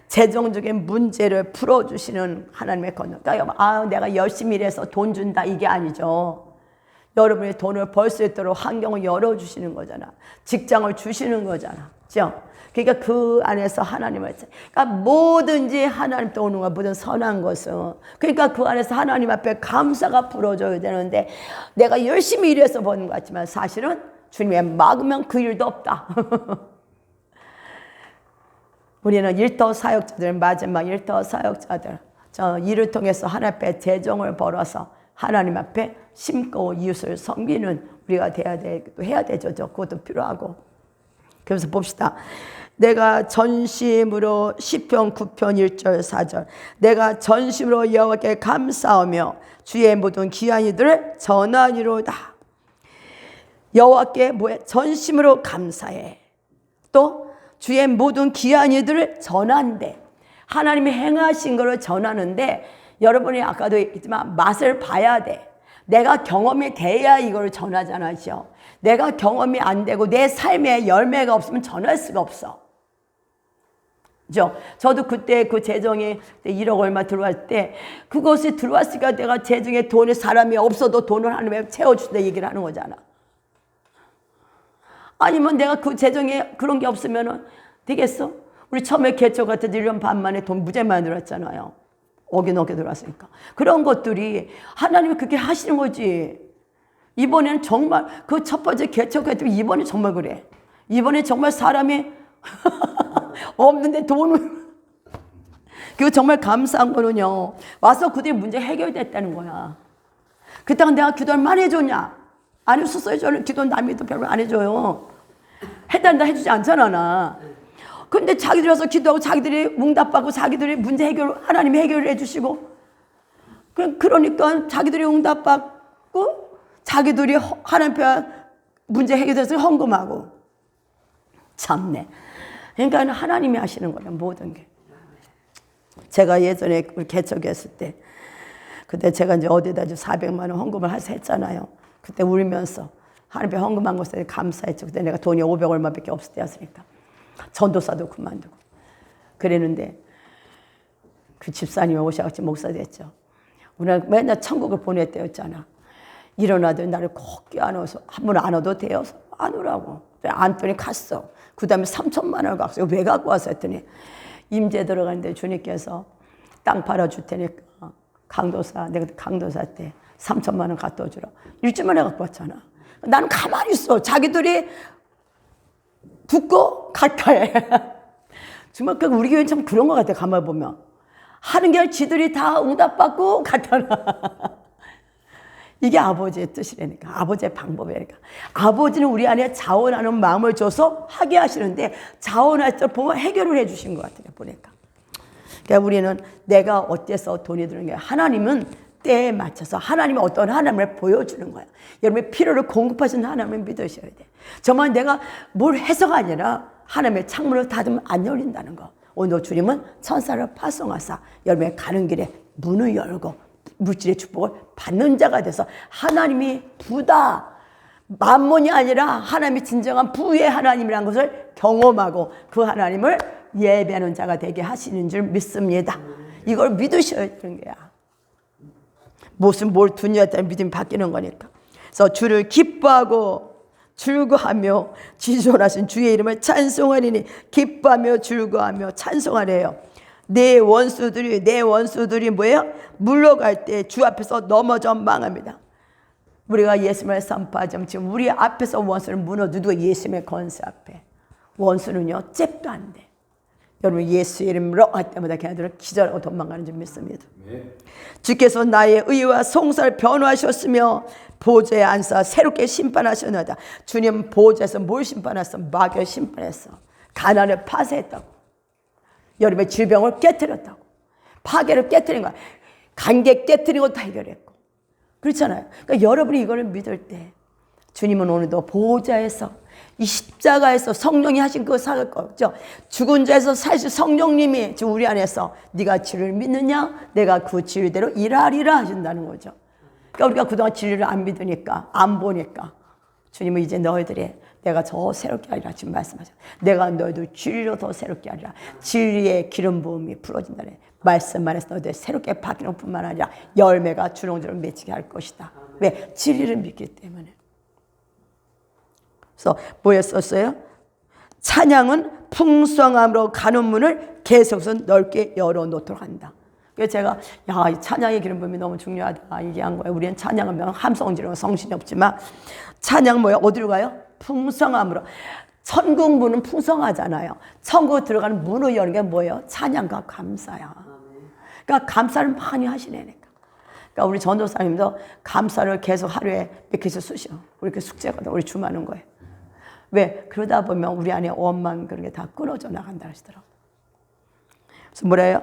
재정적인 문제를 풀어주시는 하나님의 권능. 그러니까 내가 열심히 일해서 돈 준다 이게 아니죠. 여러분이 돈을 벌 수 있도록 환경을 열어주시는 거잖아. 직장을 주시는 거잖아. 그렇죠? 그러니까 그 안에서 하나님을, 그러니까 뭐든지 하나님께 오는 거, 모든 선한 것은, 그러니까 그 안에서 하나님 앞에 감사가 불어져야 되는데, 내가 열심히 일해서 버는 것 같지만 사실은 주님의 막으면 그 일도 없다. 우리는 일터 사역자들, 마지막 일터 사역자들, 저 일을 통해서 하나님 앞에 재정을 벌어서 하나님 앞에 심고 이웃을 섬기는 우리가 해야 되죠. 그것도 필요하고. 그래서 봅시다. 내가 전심으로 시편 9편 1절 4절 내가 전심으로 여호와께 감사하며 주의 모든 귀한 이들을 전하리로다. 여호와께 전심으로 감사해. 또 주의 모든 귀한 이들을 전한대. 하나님이 행하신 것을 전하는데 여러분이 아까도 얘기했지만 맛을 봐야 돼. 내가 경험이 돼야 이걸 전하잖아요. 내가 경험이 안 되고 내 삶에 열매가 없으면 전할 수가 없어. 그죠? 저도 그때 그 재정에 1억 얼마 들어갈 때 그것이 들어왔으니까 내가 재정에 돈이 사람이 없어도 돈을 하나님에 채워준다 얘기를 하는 거잖아. 아니면 내가 그 재정에 그런 게 없으면 되겠어? 우리 처음에 개척 같은 1년 반 만에 돈 무지 많이 들어왔잖아요. 어겨놓게 들어왔으니까. 그런 것들이 하나님이 그렇게 하시는 거지. 이번에는 정말 그 첫 번째 개척했더니 이번에 정말 그래. 이번에 정말 사람이 없는데 돈을 그리고 정말 감사한 거는요. 와서 그들의 문제 해결됐다는 거야. 그때가 내가 기도를 많이 해줬냐? 안 했었어요. 저는 기도 남이도 별로 안 해줘요. 해달라 해주지 않잖아 나. 근데 자기들이 와서 기도하고 자기들이 응답받고 자기들이 문제 해결 하나님이 해결을 해주시고 그러니까 자기들이 응답받고 자기들이 하나님 앞에 문제 해결돼서 헌금하고 참네. 그러니까 하나님이 하시는 거예요. 모든 게. 제가 예전에 우리 개척했을 때 그때 제가 이제 어디다 400만 원 헌금을 했잖아요. 그때 울면서 하나님께 헌금한 것에 감사했죠. 그때 내가 돈이 500 얼마밖에 없을 때였으니까. 전도사도 그만두고 그랬는데 그 집사님이 오셔서 목사 됐죠. 우리가 맨날 천국을 보냈대였잖아. 일어나더니 나를 꼭 껴안아서 한 번 안아도 돼요? 안으라고. 안더니 갔어. 그 다음에 3천만 원을 갖고 왜 갖고 왔어 했더니 임재 들어가는데 주님께서 땅 팔아줄 테니까 강도사, 내가 강도사 때 3천만 원 갖다 주라. 일주일 만에 갖고 왔잖아. 나는 가만히 있어. 자기들이 듣고 갈까해. 정말 우리 교회는 참 그런 것 같아. 가만히 보면 하는 게 지들이 다 응답받고 갖다 놔. 이게 아버지의 뜻이라니까. 아버지의 방법이라니까. 아버지는 우리 안에 자원하는 마음을 줘서 하게 하시는데 자원할 때 보면 해결을 해주신 것 같아요. 보니까. 그러니까 우리는 내가 어때서 돈이 드는 게 하나님은 때에 맞춰서 하나님이 어떤 하나님을 보여주는 거야. 여러분의 필요를 공급하시는 하나님을 믿으셔야 돼. 정말 내가 뭘 해서가 아니라 하나님의 창문을 닫으면 안 열린다는 거. 오늘 주님은 천사를 파송하사 여러분의 가는 길에 문을 열고 물질의 축복을 받는 자가 돼서 하나님이 부다. 만몬이 아니라 하나님이 진정한 부의 하나님이라는 것을 경험하고 그 하나님을 예배하는 자가 되게 하시는 줄 믿습니다. 이걸 믿으셔야 되는 거야. 무슨 뭘 두냐에 따라 믿음이 바뀌는 거니까. 그래서 주를 기뻐하고 즐거하며 지존하신 주의 이름을 찬송하리니 기뻐하며 즐거하며 찬송하래요. 내 원수들이 뭐예요? 물러갈 때 주 앞에서 넘어져 망합니다. 우리가 예수님을 선포하자면 지금 우리 앞에서 원수를 무너뜨리고 예수님의 권세 앞에 원수는요 잽도 안 돼. 여러분 예수 이름으로 할 때마다 걔네들은 기절하고 도망가는 줄 믿습니다. 주께서 나의 의와 송사를 변호하셨으며 보좌에 앉아 새롭게 심판하셨나이다. 주님 보좌에서 뭘 심판했어? 마귀를 심판했어. 가난을 파쇄했다고. 여러분의 질병을 깨뜨렸다고. 파괴를 깨뜨린 거야. 관계 깨뜨린 것도 해결했고. 그렇잖아요. 그러니까 여러분이 이거를 믿을 때 주님은 오늘도 보호자에서 이 십자가에서 성령이 하신 그 사실 거죠. 죽은 자에서 사실 성령님이 지금 우리 안에서 네가 진리를 믿느냐? 내가 그 진리대로 일하리라 하신다는 거죠. 그러니까 우리가 그동안 진리를 안 믿으니까 안 보니까 주님은 이제 너희들이 내가 더 새롭게 하리라 지금 말씀하셔. 내가 너희들 진리로 더 새롭게 하리라. 진리의 기름 부음이 불어진다네. 말씀만 해서 너희들 새롭게 바뀌는 뿐만 아니라 열매가 주렁주렁 맺히게 할 것이다. 왜? 진리를 믿기 때문에. 그래서 뭐였었어요? 찬양은 풍성함으로 가는 문을 계속해서 넓게 열어놓도록 한다. 그래서 제가 이 찬양의 기름 부음이 너무 중요하다 얘기한 거예요. 우리는 찬양하면 함성 지르고 성신이 없지만 찬양 뭐야? 어디로 가요? 풍성함으로. 천국 문은 풍성하잖아요. 천국 들어가는 문을 여는 게 뭐예요? 찬양과 감사야. 그러니까 감사를 많이 하시네니까. 그러니까 우리 전도사님도 감사를 계속 하루에 몇 개씩 쓰셔. 우리 그 숙제거든. 우리 주마는 거예요. 왜? 그러다 보면 우리 안에 원망 그런 게 다 끊어져 나간다 하시더라고요. 그래서 뭐래요?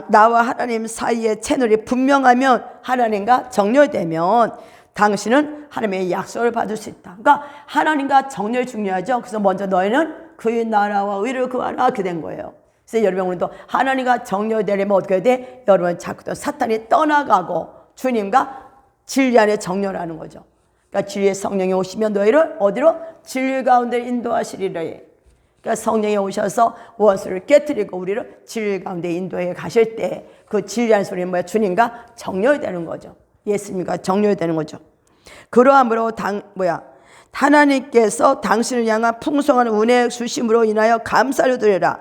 나와 하나님 사이의 채널이 분명하면 하나님과 정렬되면 당신은 하나님의 약속을 받을 수 있다. 그러니까 하나님과 정렬 중요하죠. 그래서 먼저 너희는 그의 나라와 의를 구하라 이렇게 된 거예요. 그래서 여러분 오늘도 하나님과 정렬되려면 어떻게 해야 돼? 여러분 자꾸 사탄이 떠나가고 주님과 진리 안에 정렬하는 거죠. 그러니까 진리의 성령이 오시면 너희를 어디로? 진리 가운데 인도하시리라. 그러니까 성령이 오셔서 원수를 깨뜨리고 우리를 진리 가운데 인도해 가실 때 그 진리 안에 소리는 뭐야? 주님과 정렬되는 거죠. 예수님과 정렬되는 거죠. 그러함으로 하나님께서 당신을 향한 풍성한 은혜 주심으로 인하여 감사를 드리라.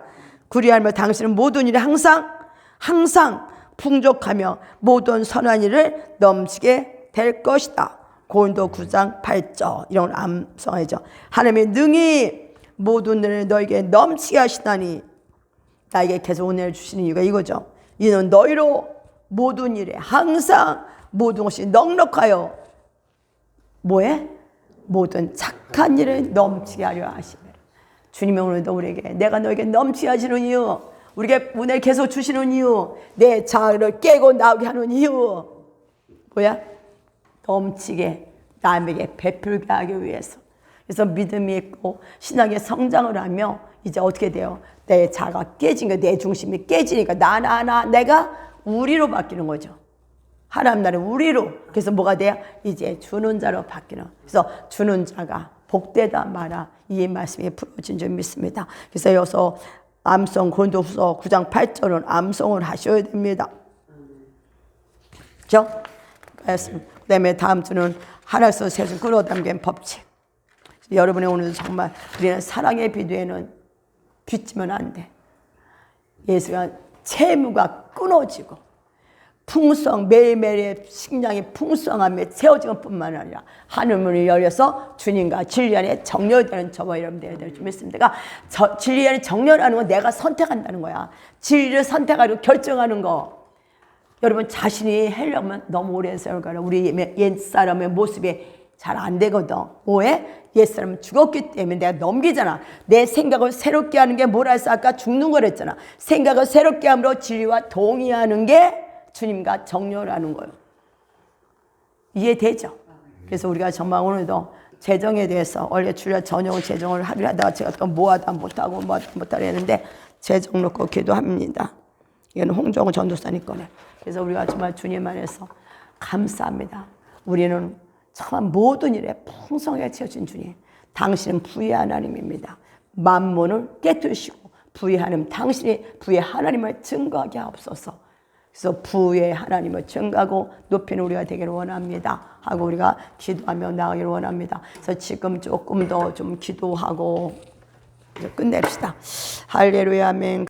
그리하면 당신은 모든 일에 항상 풍족하며 모든 선한 일을 넘치게 될 것이다. 고린도 9장 8절 이런 암송하죠. 하나님의 능히 모든 일을 너에게 넘치게 하시다니. 나에게 계속 은혜를 주시는 이유가 이거죠. 이는 너희로 모든 일에 항상 모든 것이 넉넉하여 뭐에? 모든 착한 일을 넘치게 하려 하시네. 주님이 오늘도 우리에게 내가 너에게 넘치게 하시는 이유, 우리에게 은혜를 계속 주시는 이유, 내 자아를 깨고 나오게 하는 이유 뭐야? 넘치게 남에게 베풀게 하기 위해서. 그래서 믿음이 있고 신앙의 성장을 하며 이제 어떻게 돼요? 내 자아가 깨지니까 내 중심이 깨지니까 내가 우리로 바뀌는 거죠. 하나님 나라의 우리로. 그래서 뭐가 돼요? 이제 주는 자로 바뀌는. 그래서 주는 자가 복되다 마라. 이 말씀이 풀어진 줄 믿습니다. 그래서 여기서 암송 고린도후서 9장 8절은 암송을 하셔야 됩니다. 그렇죠? 그다음에 다음 주는 하나님께서 세준 끌어당긴 법칙. 여러분의 오늘 정말 우리는 사랑의 비두에는 빚지면 안 돼. 예수가 채무가 끊어지고 매일매일의 식량이 풍성함에 채워지는 뿐만 아니라 하늘문이 열려서 주님과 진리 안에 정렬되는 저와 여러분 되어야 될 줄 믿습니다. 그러니까 진리 안에 정렬하는 건 내가 선택한다는 거야. 진리를 선택하고 결정하는 거. 여러분 자신이 하려면 너무 오랜 세월 가라. 우리 옛사람의 모습이 잘 안 되거든. 왜? 옛사람은 죽었기 때문에 내가 넘기잖아. 내 생각을 새롭게 하는 게 뭐라 해서 아까 죽는 거랬잖아. 생각을 새롭게 함으로 진리와 동의하는 게 주님과 정렬하는 거예요. 이해되죠? 그래서 우리가 정말 오늘도 재정에 대해서 원래 주일 저녁 재정을 하기로 하다가 제가 또 뭐하다 못하고 했는데 재정 놓고 기도합니다. 이건 홍정우 전도사님 거네. 그래서 우리가 정말 주님 안에서 감사합니다. 우리는 참 모든 일에 풍성하게 채워진 주님. 당신은 부의 하나님입니다. 만물을 깨뜨리시고 부의 하나님, 당신이 부의 하나님을 증거하게 하옵소서. 그래서 부의 하나님을 증가하고 높이는 우리가 되기를 원합니다. 하고 우리가 기도하며 나가기를 원합니다. 그래서 지금 조금 더 좀 기도하고 끝냅시다. 할렐루야 아멘.